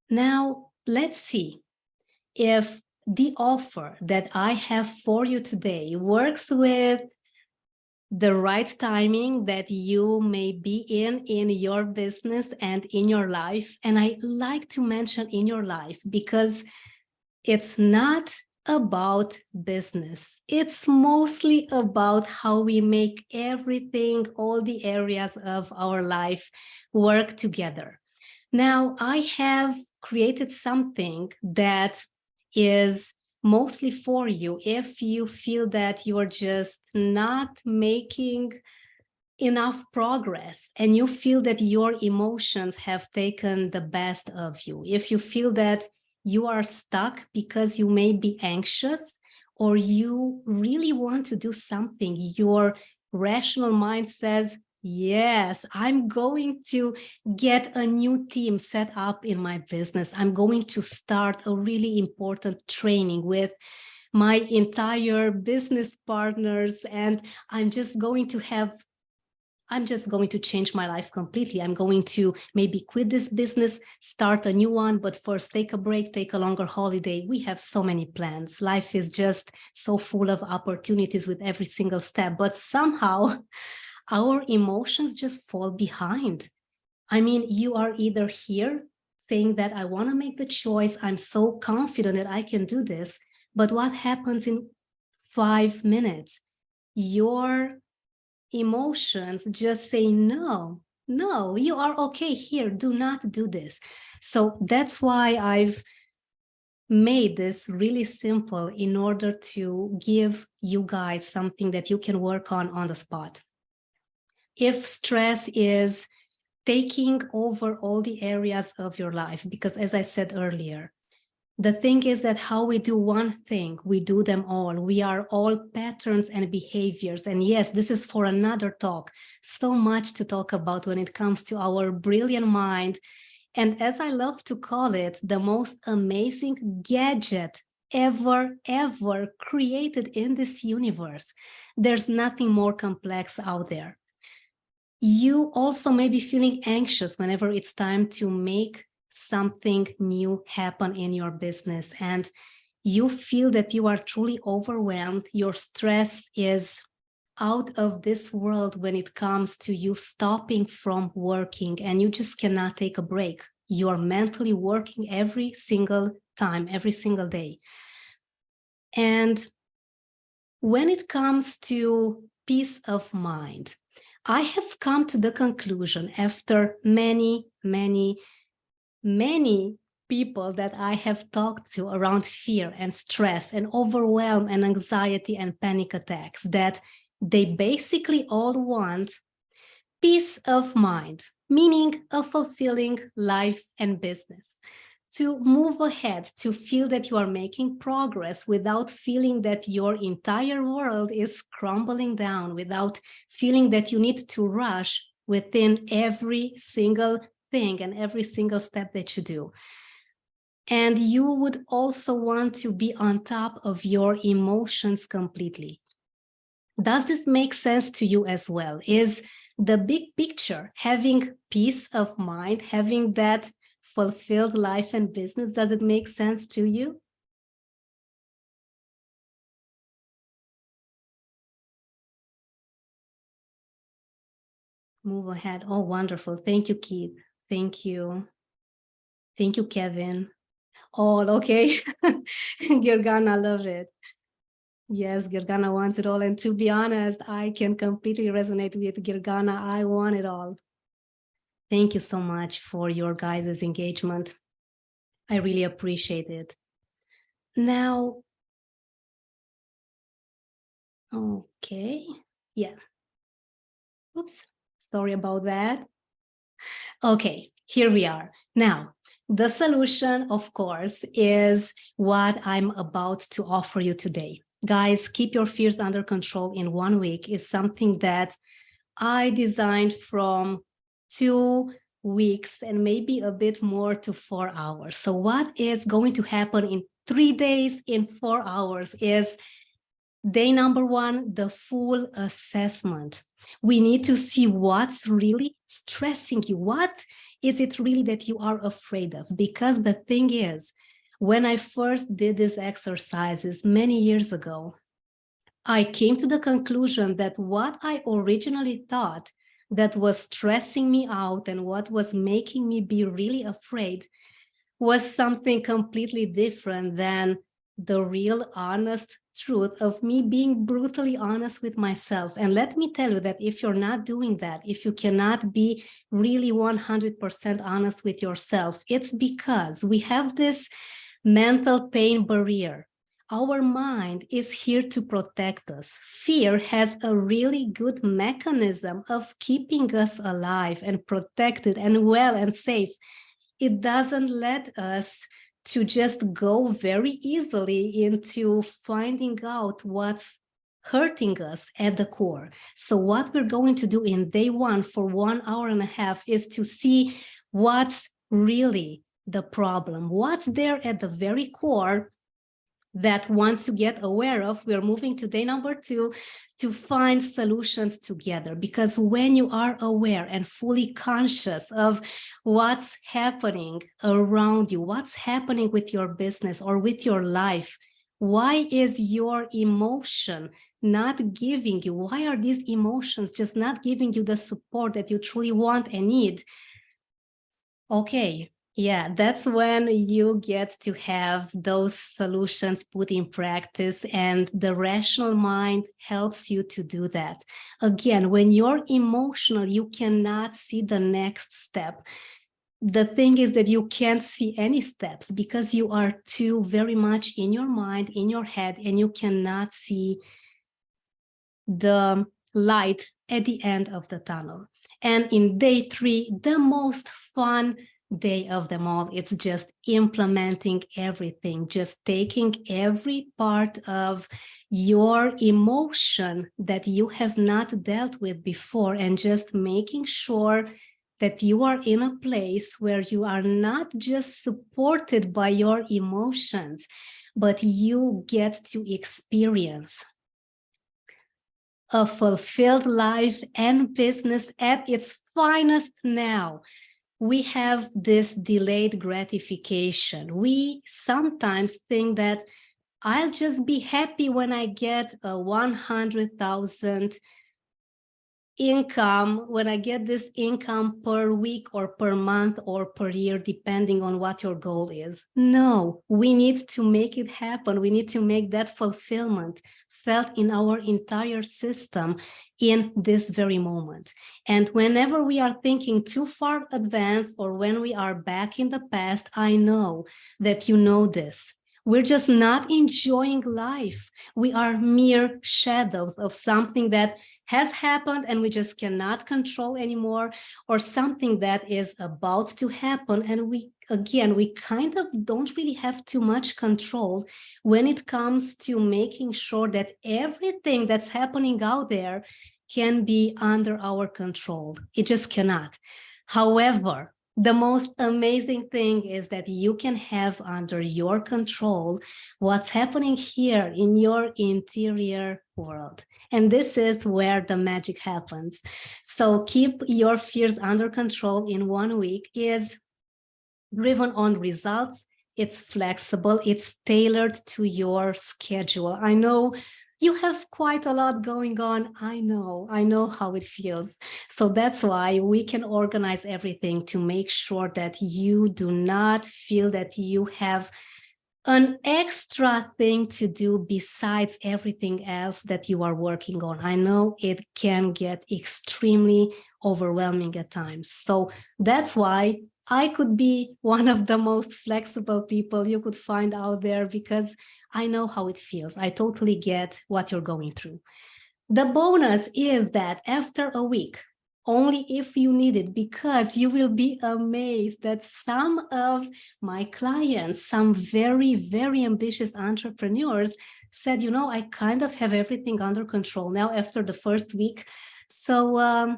now let's see if the offer that I have for you today works with the right timing that you may be in your business and in your life. And I like to mention in your life because it's not about business. It's mostly about how we make everything, all the areas of our life work together. Now, I have created something that is mostly for you if you feel that you are just not making enough progress and you feel that your emotions have taken the best of you. If you feel that you are stuck because you may be anxious or you really want to do something, your rational mind says, yes, I'm going to get a new team set up in my business. I'm going to start a really important training with my entire business partners, and I'm just going to change my life completely. I'm going to maybe quit this business, start a new one, but first take a break, take a longer holiday. We have so many plans. Life is just so full of opportunities with every single step, but somehow our emotions just fall behind. I mean, you are either here saying that I want to make the choice, I'm so confident that I can do this, but what happens in 5 minutes? Your emotions just say, no, you are okay here, do not do this. So that's why I've made this really simple in order to give you guys something that you can work on the spot. If stress is taking over all the areas of your life, because as I said earlier, the thing is that how we do one thing, we do them all. We are all patterns and behaviors. And yes, this is for another talk. So much to talk about when it comes to our brilliant mind. And as I love to call it, the most amazing gadget ever created in this universe. There's nothing more complex out there. You also may be feeling anxious whenever it's time to make something new happen in your business, and you feel that you are truly overwhelmed. Your stress is out of this world when it comes to you stopping from working, and you just cannot take a break. You're mentally working every single time, every single day. And when it comes to peace of mind, I have come to the conclusion after many people that I have talked to around fear and stress and overwhelm and anxiety and panic attacks, that they basically all want peace of mind, meaning a fulfilling life and business. To move ahead, to feel that you are making progress without feeling that your entire world is crumbling down, without feeling that you need to rush within every single thing and every single step that you do. And you would also want to be on top of your emotions completely. Does this make sense to you as well? Is the big picture, having peace of mind, having that fulfilled life and business, does it make sense to you? Move ahead. Oh, wonderful. Thank you, Keith. Thank you. Thank you, Kevin. Oh, okay. Girgana, love it. Yes, Girgana wants it all. And to be honest, I can completely resonate with Girgana. I want it all. Thank you so much for your guys' engagement. I really appreciate it. Now, okay. Yeah. Oops. Sorry about that. Okay, here we are. Now, the solution, of course, is what I'm about to offer you today. Guys, keep your fears under control in 1 week is something that I designed from 2 weeks and maybe a bit more to 4 hours. So what is going to happen in 3 days, in 4 hours is day number 1, the full assessment. We need to see what's really stressing you. What is it really that you are afraid of? Because the thing is, when I first did these exercises many years ago, I came to the conclusion that what I originally thought that was stressing me out and what was making me be really afraid was something completely different than the real honest truth of me being brutally honest with myself. And let me tell you that if you're not doing that, if you cannot be really 100% honest with yourself, it's because we have this mental pain barrier. Our mind is here to protect us. Fear has a really good mechanism of keeping us alive and protected and well and safe. It doesn't let us to just go very easily into finding out what's hurting us at the core. So what we're going to do in day 1 for 1 hour and a half is to see what's really the problem, what's there at the very core that once you get aware of, we're moving to day number 2 to find solutions together. Because when you are aware and fully conscious of what's happening around you, what's happening with your business or with your life, why is your emotion not giving you, why are these emotions just not giving you the support that you truly want and need? Okay. Yeah, that's when you get to have those solutions put in practice, and the rational mind helps you to do that. Again, when you're emotional, you cannot see the next step. The thing is that you can't see any steps because you are too very much in your mind, in your head, and you cannot see the light at the end of the tunnel. And in day 3, the most fun day of them all, it's just implementing everything, just taking every part of your emotion that you have not dealt with before and just making sure that you are in a place where you are not just supported by your emotions, but you get to experience a fulfilled life and business at its finest now. We have this delayed gratification. We sometimes think that I'll just be happy when I get a 100,000 income, when I get this income per week or per month or per year, depending on what your goal is. No, we need to make it happen. We need to make that fulfillment felt in our entire system in this very moment. And whenever we are thinking too far advanced or when we are back in the past, I know that you know this. We're just not enjoying life. We are mere shadows of something that has happened and we just cannot control anymore, or something that is about to happen. And we kind of don't really have too much control when it comes to making sure that everything that's happening out there can be under our control. It just cannot. However, the most amazing thing is that you can have under your control what's happening here in your interior world. And this is where the magic happens. So keep your fears under control in 1 week is driven on results. It's flexible. It's tailored to your schedule. I know you have quite a lot going on. I know how it feels. So that's why we can organize everything to make sure that you do not feel that you have an extra thing to do besides everything else that you are working on. I know it can get extremely overwhelming at times. So that's why I could be one of the most flexible people you could find out there, because I know how it feels. I totally get what you're going through. The bonus is that after a week, only if you need it, because you will be amazed that some of my clients, some very, very ambitious entrepreneurs said, you know, I kind of have everything under control now after the first week. So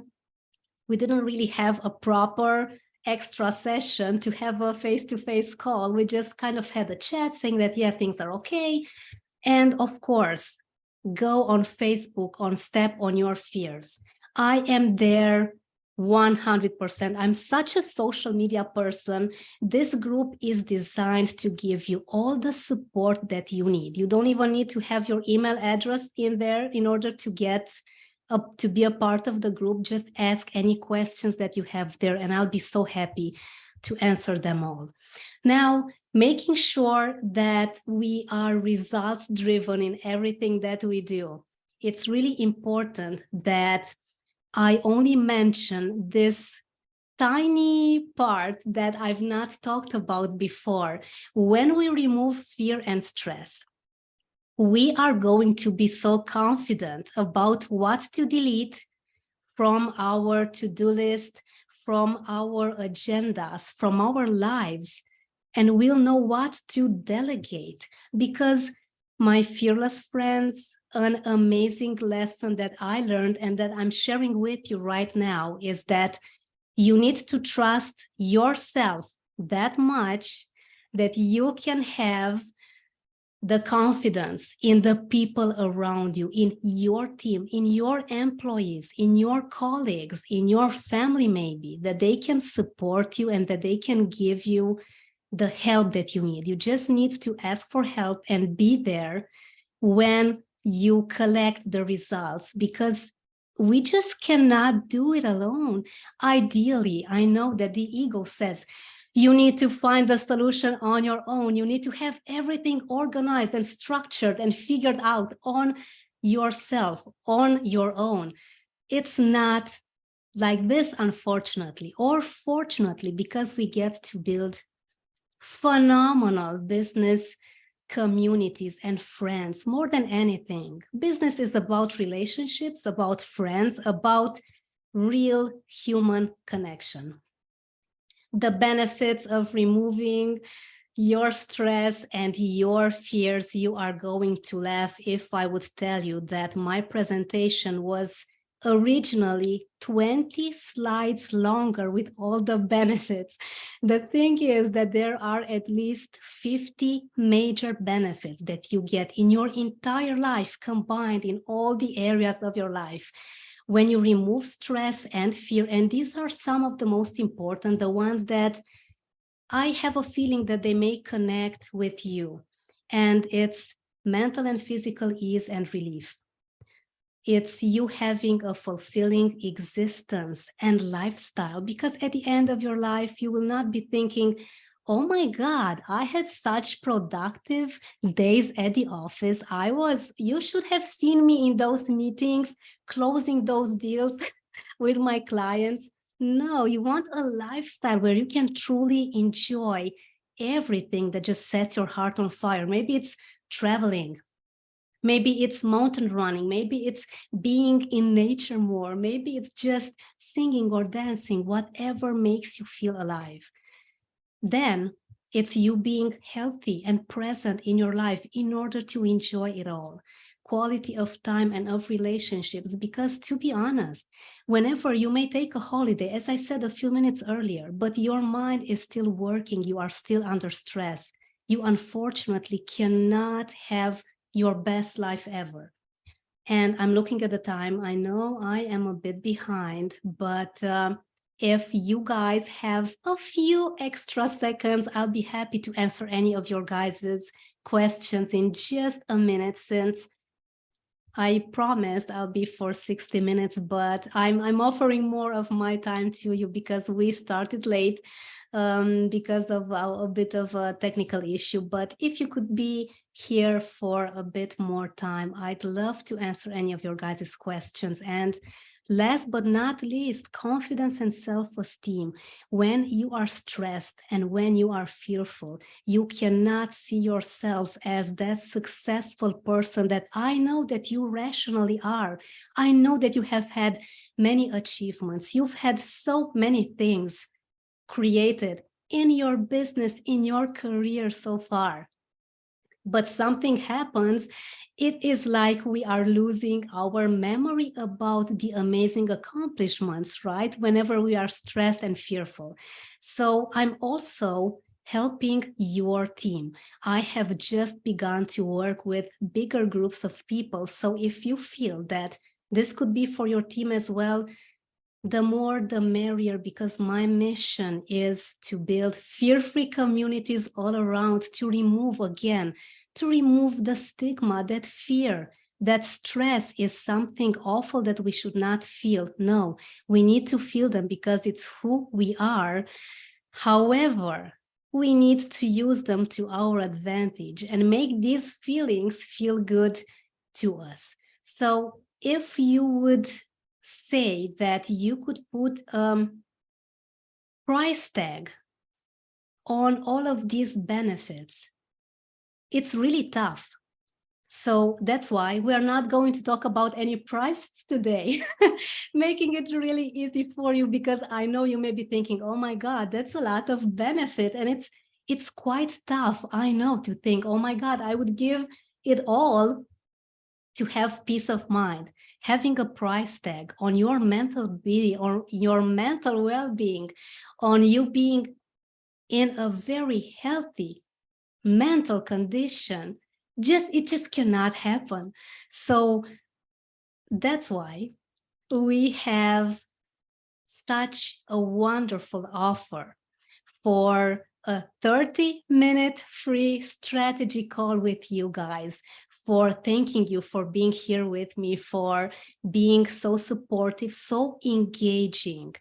we didn't really have a proper extra session to have a face-to-face call. We just kind of had a chat saying that, yeah, things are okay. And of course, go on Facebook, on Step on Your Fears. I am there 100%. I'm such a social media person. This group is designed to give you all the support that you need. You don't even need to have your email address in there in order to get up to be a part of the group. Just ask any questions that you have there, and I'll be so happy to answer them all. Now, making sure that we are results driven in everything that we do. It's really important that I only mention this tiny part that I've not talked about before. When we remove fear and stress, we are going to be so confident about what to delete from our to-do list, from our agendas, from our lives, and we'll know what to delegate. Because my fearless friends, an amazing lesson that I learned and that I'm sharing with you right now is that you need to trust yourself that much that you can have the confidence in the people around you, in your team, in your employees, in your colleagues, in your family maybe, that they can support you and that they can give you the help that you need. You just need to ask for help and be there when you collect the results, because we just cannot do it alone. Ideally, I know that the ego says, you need to find the solution on your own. You need to have everything organized and structured and figured out on yourself, on your own. It's not like this, unfortunately, or fortunately, because we get to build phenomenal business communities and friends more than anything. Business is about relationships, about friends, about real human connection. The benefits of removing your stress and your fears, you are going to laugh if I would tell you that my presentation was originally 20 slides longer with all the benefits. The thing is that there are at least 50 major benefits that you get in your entire life, combined in all the areas of your life. When you remove stress and fear, and these are some of the most important, the ones that I have a feeling that they may connect with you, and it's mental and physical ease and relief. It's you having a fulfilling existence and lifestyle, because at the end of your life, you will not be thinking, oh my God, I had such productive days at the office. You should have seen me in those meetings, closing those deals with my clients. No, you want a lifestyle where you can truly enjoy everything that just sets your heart on fire. Maybe it's traveling. Maybe it's mountain running, maybe it's being in nature more, maybe it's just singing or dancing, whatever makes you feel alive. Then it's you being healthy and present in your life in order to enjoy it all. Quality of time and of relationships, because to be honest, whenever you may take a holiday, as I said a few minutes earlier, but your mind is still working, you are still under stress, you unfortunately cannot have your best life ever. And I'm looking at the time. I know I am a bit behind, but if you guys have a few extra seconds, I'll be happy to answer any of your guys' questions in just a minute, since I promised I'll be for 60 minutes, but I'm offering more of my time to you because we started late because of a bit of a technical issue. But if you could be here for a bit more time, I'd love to answer any of your guys' questions. And last but not least, confidence and self-esteem. When you are stressed and when you are fearful, you cannot see yourself as that successful person that I know that you rationally are. I know that you have had many achievements. You've had so many things created in your business, in your career so far. But something happens, it is like we are losing our memory about the amazing accomplishments, right? Whenever we are stressed and fearful. So I'm also helping your team. I have just begun to work with bigger groups of people. So if you feel that this could be for your team as well, the more the merrier, because my mission is to build fear-free communities all around, to remove the stigma that fear, that stress is something awful that we should not feel. No, we need to feel them because it's who we are. However, we need to use them to our advantage and make these feelings feel good to us. So if you would say that you could put a price tag on all of these benefits, it's really tough. So that's why we are not going to talk about any prices today, making it really easy for you, because I know you may be thinking, oh my God, that's a lot of benefit. And it's quite tough, I know, to think, oh my God, I would give it all to have peace of mind. Having a price tag on your mental being or your mental well-being, on you being in a very healthy mental condition, it just cannot happen. So that's why we have such a wonderful offer for a 30-minute free strategy call with you guys, for thanking you for being here with me, for being so supportive, so engaging,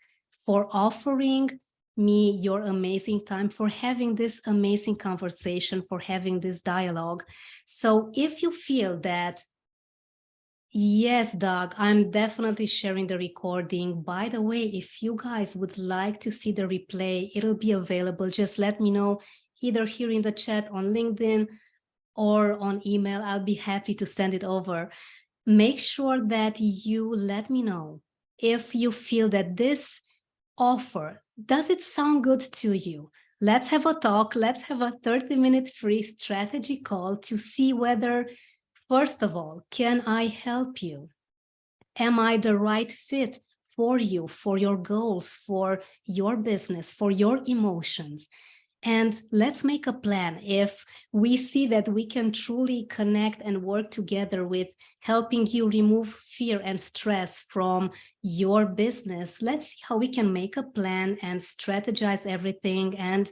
for offering me your amazing time, for having this amazing conversation, for having this dialogue. So if you feel that, yes, Doug, I'm definitely sharing the recording. By the way, if you guys would like to see the replay, it'll be available. Just let me know, either here in the chat on LinkedIn or on email. I'll be happy to send it over. Make sure that you let me know if you feel that this offer, does it sound good to you? Let's have a talk. Let's have a 30-minute free strategy call to see whether, first of all, can I help you? Am I the right fit for you, for your goals, for your business, for your emotions? And let's make a plan. If we see that we can truly connect and work together with helping you remove fear and stress from your business, let's see how we can make a plan and strategize everything and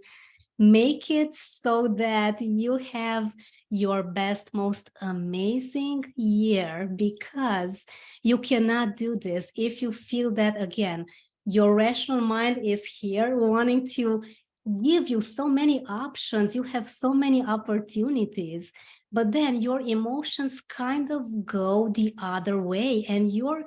make it so that you have your best, most amazing year, because you cannot do this if you feel that, again, your rational mind is here wanting to give you so many options, you have so many opportunities, but then your emotions kind of go the other way and you're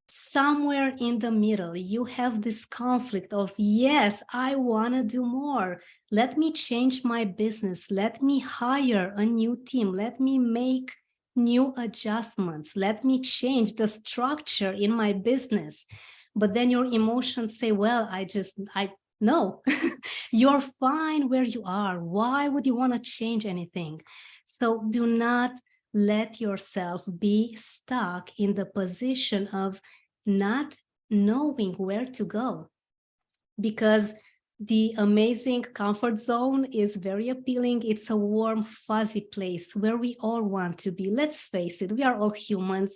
somewhere in the middle. You have this conflict of, yes, I want to do more. Let me change my business. Let me hire a new team. Let me make new adjustments. Let me change the structure in my business. But then your emotions say, well, no, you're fine where you are. Why would you want to change anything? So do not let yourself be stuck in the position of not knowing where to go, because the amazing comfort zone is very appealing. It's a warm, fuzzy place where we all want to be. Let's face it, we are all humans.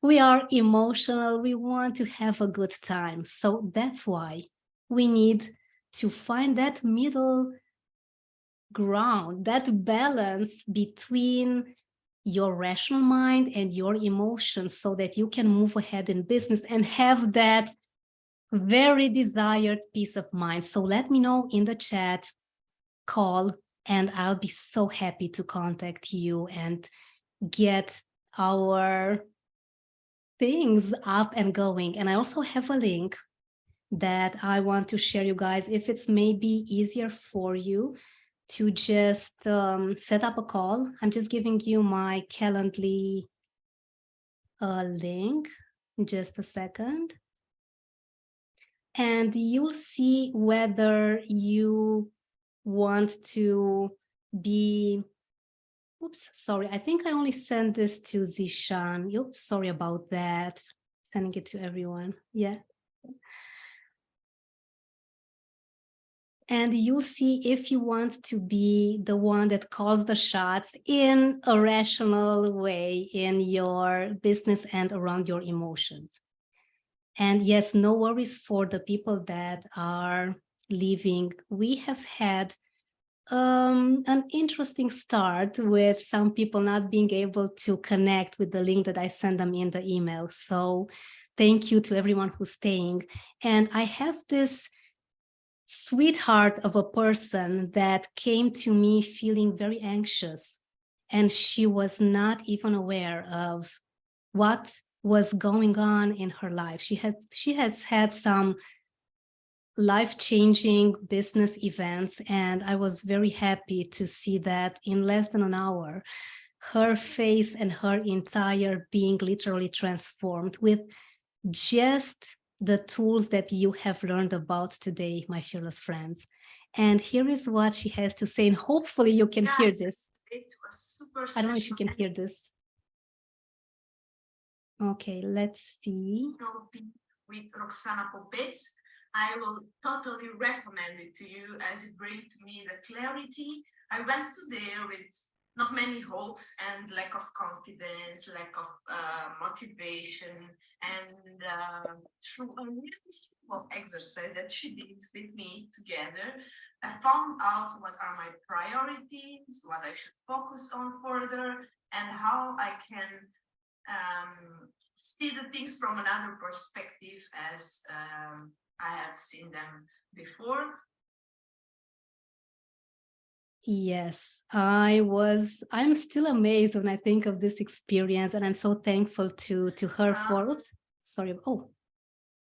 We are emotional. We want to have a good time. So that's why we need to find that middle ground, that balance between your rational mind and your emotions, so that you can move ahead in business and have that very desired peace of mind. So let me know in the chat, call, and I'll be so happy to contact you and get our things up and going. And I also have a link that I want to share you guys, if it's maybe easier for you to just set up a call. I'm just giving you my Calendly link, just a second. And you'll see whether you want to be, oops, sorry, I think I only sent this to Zishan. Oops, sorry about that. Sending it to everyone, yeah. And you'll see if you want to be the one that calls the shots in a rational way in your business and around your emotions. And yes, no worries for the people that are leaving. We have had an interesting start with some people not being able to connect with the link that I sent them in the email. So thank you to everyone who's staying. And I have this sweetheart of a person that came to me feeling very anxious, and she was not even aware of what was going on in her life. She has had some life-changing business events, and I was very happy to see that in less than an hour, her face and her entire being literally transformed with just the tools that you have learned about today, my fearless friends. And here is what she has to say, and hopefully you can hear this. I don't know if you can hear this. Okay, let's see. With Roxana Popet, I will totally recommend it to you, as it brings to me the clarity. I went to there with not many hopes and lack of confidence, lack of motivation, and through a really simple exercise that she did with me together, I found out what are my priorities, what I should focus on further, and how I can see the things from another perspective, as I have seen them before. Yes, I'm still amazed when I think of this experience, and I'm so thankful to her for, oops, sorry. Oh,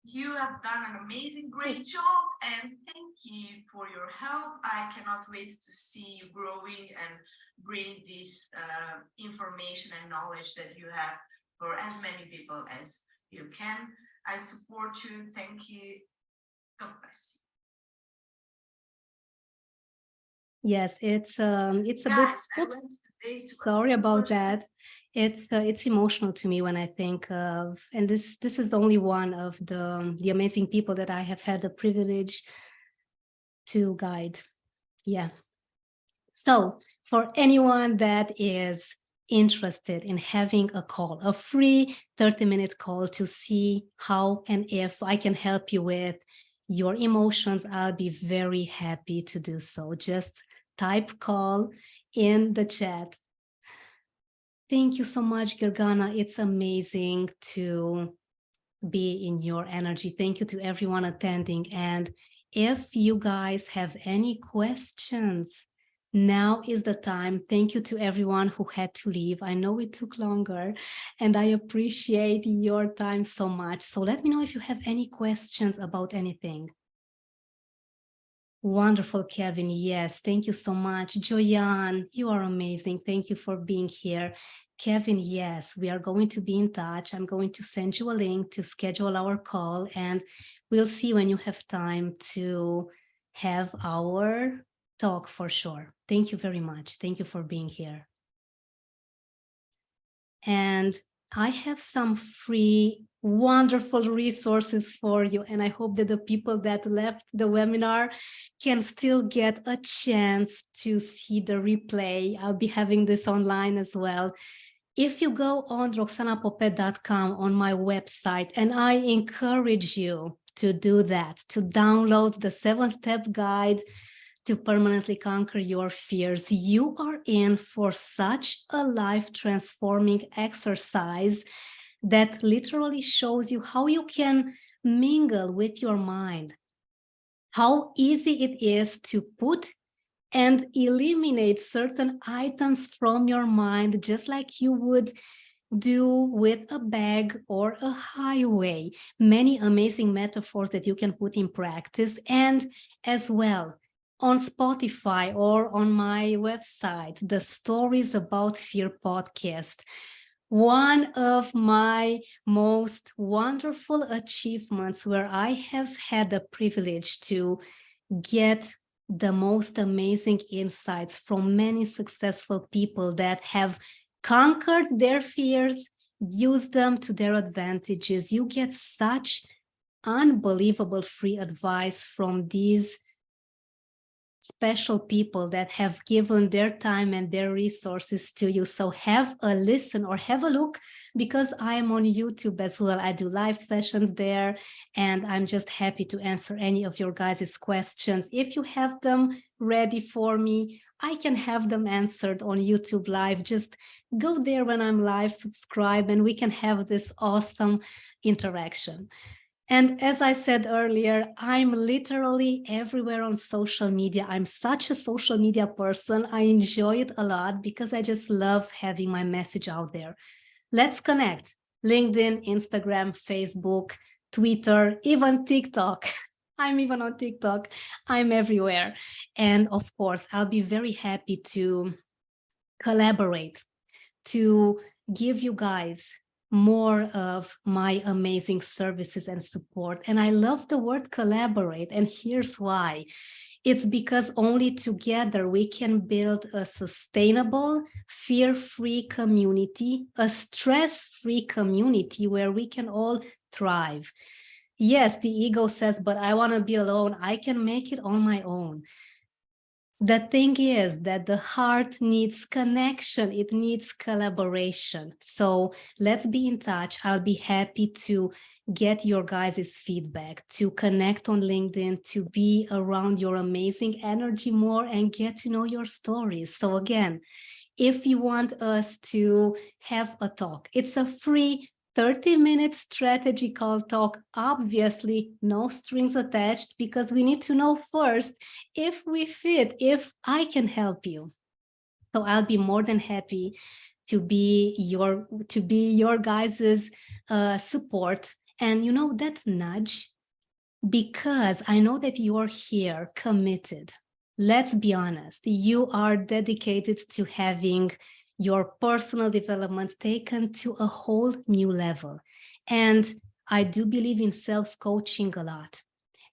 you have done an amazing, great job, and thank you for your help. I cannot wait to see you growing and bring this information and knowledge that you have for as many people as you can. I support you. Thank you. God bless you. Yes, it's a bit, oops, sorry about that. It's emotional to me when I think of, and this is only one of the amazing people that I have had the privilege to guide. Yeah. So for anyone that is interested in having a call, a free 30-minute call to see how and if I can help you with your emotions, I'll be very happy to do so. Just type call in the chat. Thank you so much, Gergana. It's amazing to be in your energy. Thank you to everyone attending. And if you guys have any questions, now is the time. Thank you to everyone who had to leave. I know it took longer and I appreciate your time so much. So let me know if you have any questions about anything. Wonderful, Kevin. Yes, thank you so much. Joyanne, you are amazing. Thank you for being here. Kevin, yes, we are going to be in touch. I'm going to send you a link to schedule our call, and we'll see when you have time to have our talk for sure. Thank you very much. Thank you for being here. And I have some free, wonderful resources for you. And I hope that the people that left the webinar can still get a chance to see the replay. I'll be having this online as well. If you go on roxanapopet.com on my website, and I encourage you to do that, to download the 7-step guide to permanently conquer your fears. You are in for such a life-transforming exercise that literally shows you how you can mingle with your mind, how easy it is to put and eliminate certain items from your mind, just like you would do with a bag or a highway. Many amazing metaphors that you can put in practice. And as well, on Spotify or on my website, the Stories About Fear podcast. One of my most wonderful achievements where I have had the privilege to get the most amazing insights from many successful people that have conquered their fears, used them to their advantages. You get such unbelievable free advice from these special people that have given their time and their resources to you. So have a listen or have a look, because I'm on YouTube as well. I do live sessions there, and I'm just happy to answer any of your guys' questions. If you have them ready for me, I can have them answered on YouTube Live. Just go there when I'm live, subscribe, and we can have this awesome interaction. And as I said earlier, I'm literally everywhere on social media. I'm such a social media person. I enjoy it a lot because I just love having my message out there. Let's connect. LinkedIn, Instagram, Facebook, Twitter, even TikTok. I'm even on TikTok. I'm everywhere. And of course, I'll be very happy to collaborate, to give you guys more of my amazing services and support. And I love the word collaborate, and here's why. It's because only together we can build a sustainable, fear-free community, a stress-free community where we can all thrive. Yes, the ego says, but I want to be alone. I can make it on my own. The thing is that the heart needs connection. It needs collaboration. So let's be in touch. I'll be happy to get your guys' feedback, to connect on LinkedIn, to be around your amazing energy more and get to know your stories. So again, if you want us to have a talk, it's a free 30-minute strategy call talk. Obviously, no strings attached, because we need to know first if we fit, if I can help you. So I'll be more than happy to be your guys's support. And you know, that nudge, because I know that you're here committed. Let's be honest, you are dedicated to having your personal development taken to a whole new level. And I do believe in self-coaching a lot.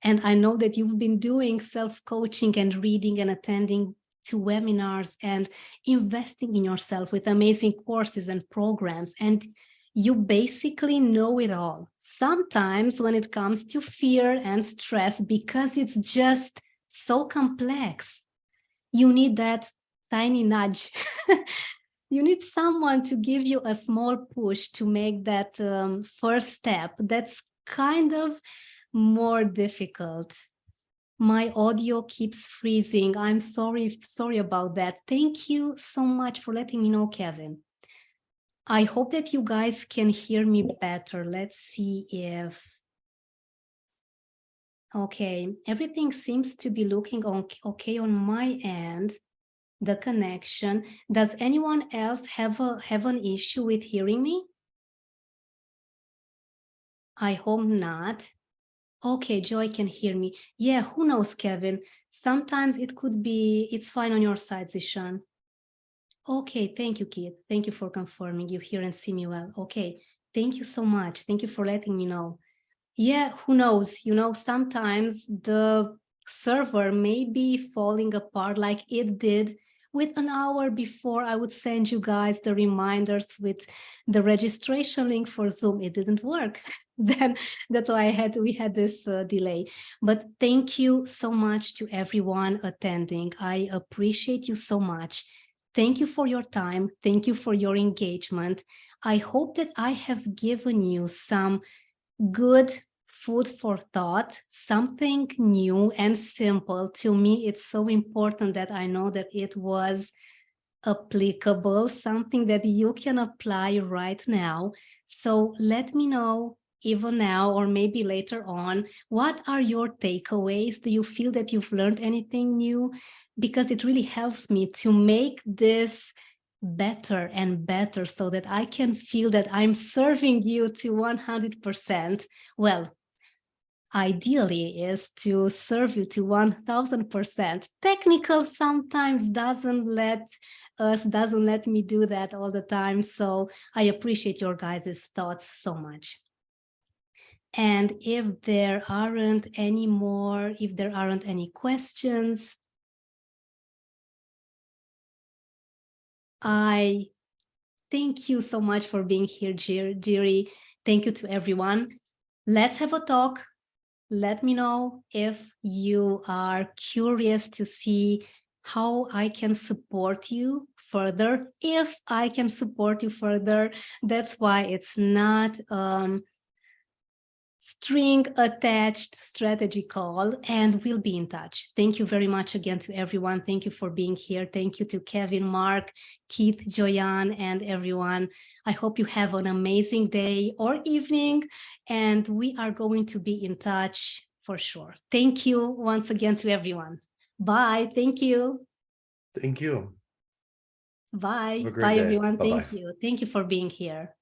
And I know that you've been doing self-coaching and reading and attending to webinars and investing in yourself with amazing courses and programs. And you basically know it all. Sometimes when it comes to fear and stress, because it's just so complex, you need that tiny nudge. You need someone to give you a small push to make that first step. That's kind of more difficult. My audio keeps freezing. I'm sorry about that. Thank you so much for letting me know, Kevin. I hope that you guys can hear me better. Let's see if... Okay, everything seems to be looking okay on my end. The connection. Does anyone else have an issue with hearing me? I hope not. Okay, Joy can hear me. Yeah, who knows, Kevin? Sometimes it could be, it's fine on your side, Zishan. Okay, thank you, Keith. Thank you for confirming you hear and see me well. Okay, thank you so much. Thank you for letting me know. Yeah, who knows? You know, sometimes the server may be falling apart like it did with an hour before I would send you guys the reminders with the registration link for Zoom. It didn't work. Then that's why we had this delay. But thank you so much to everyone attending. I appreciate you so much. Thank you for your time. Thank you for your engagement. I hope that I have given you some good food for thought, something new and simple. To me, it's so important that I know that it was applicable, something that you can apply right now. So let me know even now or maybe later on, what are your takeaways? Do you feel that you've learned anything new? Because it really helps me to make this better and better so that I can feel that I'm serving you to 100%. Well, ideally is to serve you to 1000%. Technical sometimes doesn't let me do that all the time. So I appreciate your guys' thoughts so much. And if there aren't any questions, I thank you so much for being here, Jiri. Thank you to everyone. Let's have a talk. Let me know if you are curious to see how I can support you further. If I can support you further, that's why it's not string attached strategy call, and we'll be in touch. Thank you very much again to everyone. Thank you for being here. Thank you to Kevin, Mark, Keith, Joyanne, and everyone. I hope you have an amazing day or evening, and we are going to be in touch for sure. Thank you once again to everyone. Bye. Thank you. Thank you. Bye. Have a great Bye, day. everyone. Bye-bye. Thank you. Thank you for being here.